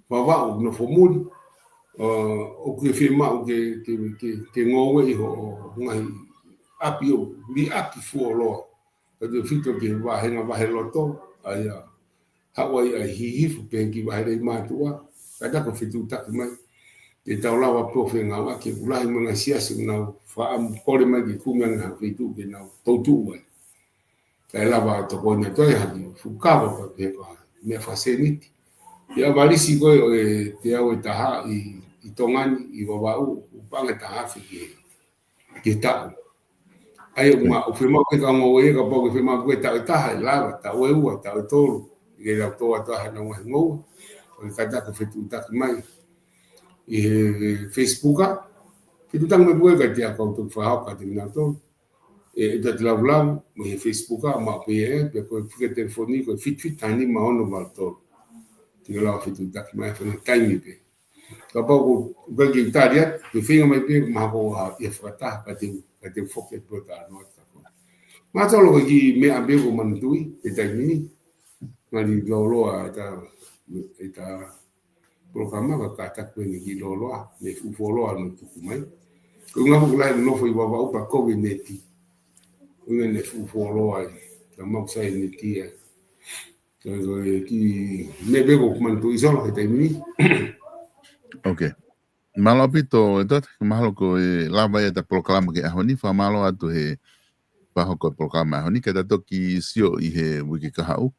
va no fomul o che firma o che ngowe ho ngai apio li api fu lo de fito che va henga va heloto ai Hawaii ai hi fu pe ki va re ma tua kada ko fitu ta mai e taula wa profenga wa ke ulai mga siasa na fa am kore mai ki kumia na fitu ke na totu wa e lava to kone to ya fukava pa pe pa me faceniti ya valisi ko te au taha i tongani i wau panga taha ki ta ai ma o firma ko ka mo e ka po firma ko ta taha lava ta o u ta to i la to ta na ngo o ka ta ko fitu ta mai e facebooka ki tu tang me bue ka dia ko to fa ka na to e da lavlam mo Facebook ma pe ko fica telefonico fit tani ma ono malto ti la fitu tak ma fa tani pe ka pa ko ga ki taria pe finga mai pe ma ko ha e frata ka te foke po ta no ta ko ma to lo ki me abe ko man tui e tai mini ma di lo ta programa ka ta ko ni ki lo ne fu lo no tu mai ko nga ko la no foi wa pa COVID-19 una ne fu folo ai la mo sai ni tia so ki me bego man tu isolo que termini okay malo pito eto malo ko la vai da proclama que ahoni fa malo atu he pa ko proclama ahoni que dato ki sio i he wiki ka hau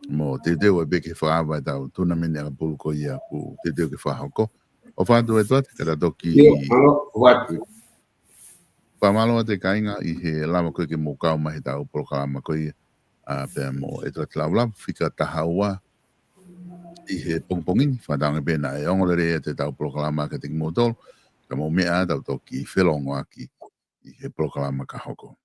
mo te de o be que fa vai da tournament ya pul ko ia ku te de que fa ko o fa do eto que dato ki pa malo te kainga i he lama ko ke mo ka mai da o programa ko i a pe mo e tra la fica tahaua i he pongpongin fa da be na e ongole te da programa que te motor Ka mo mea tau toki whelongo aki i he proklama ka hoko.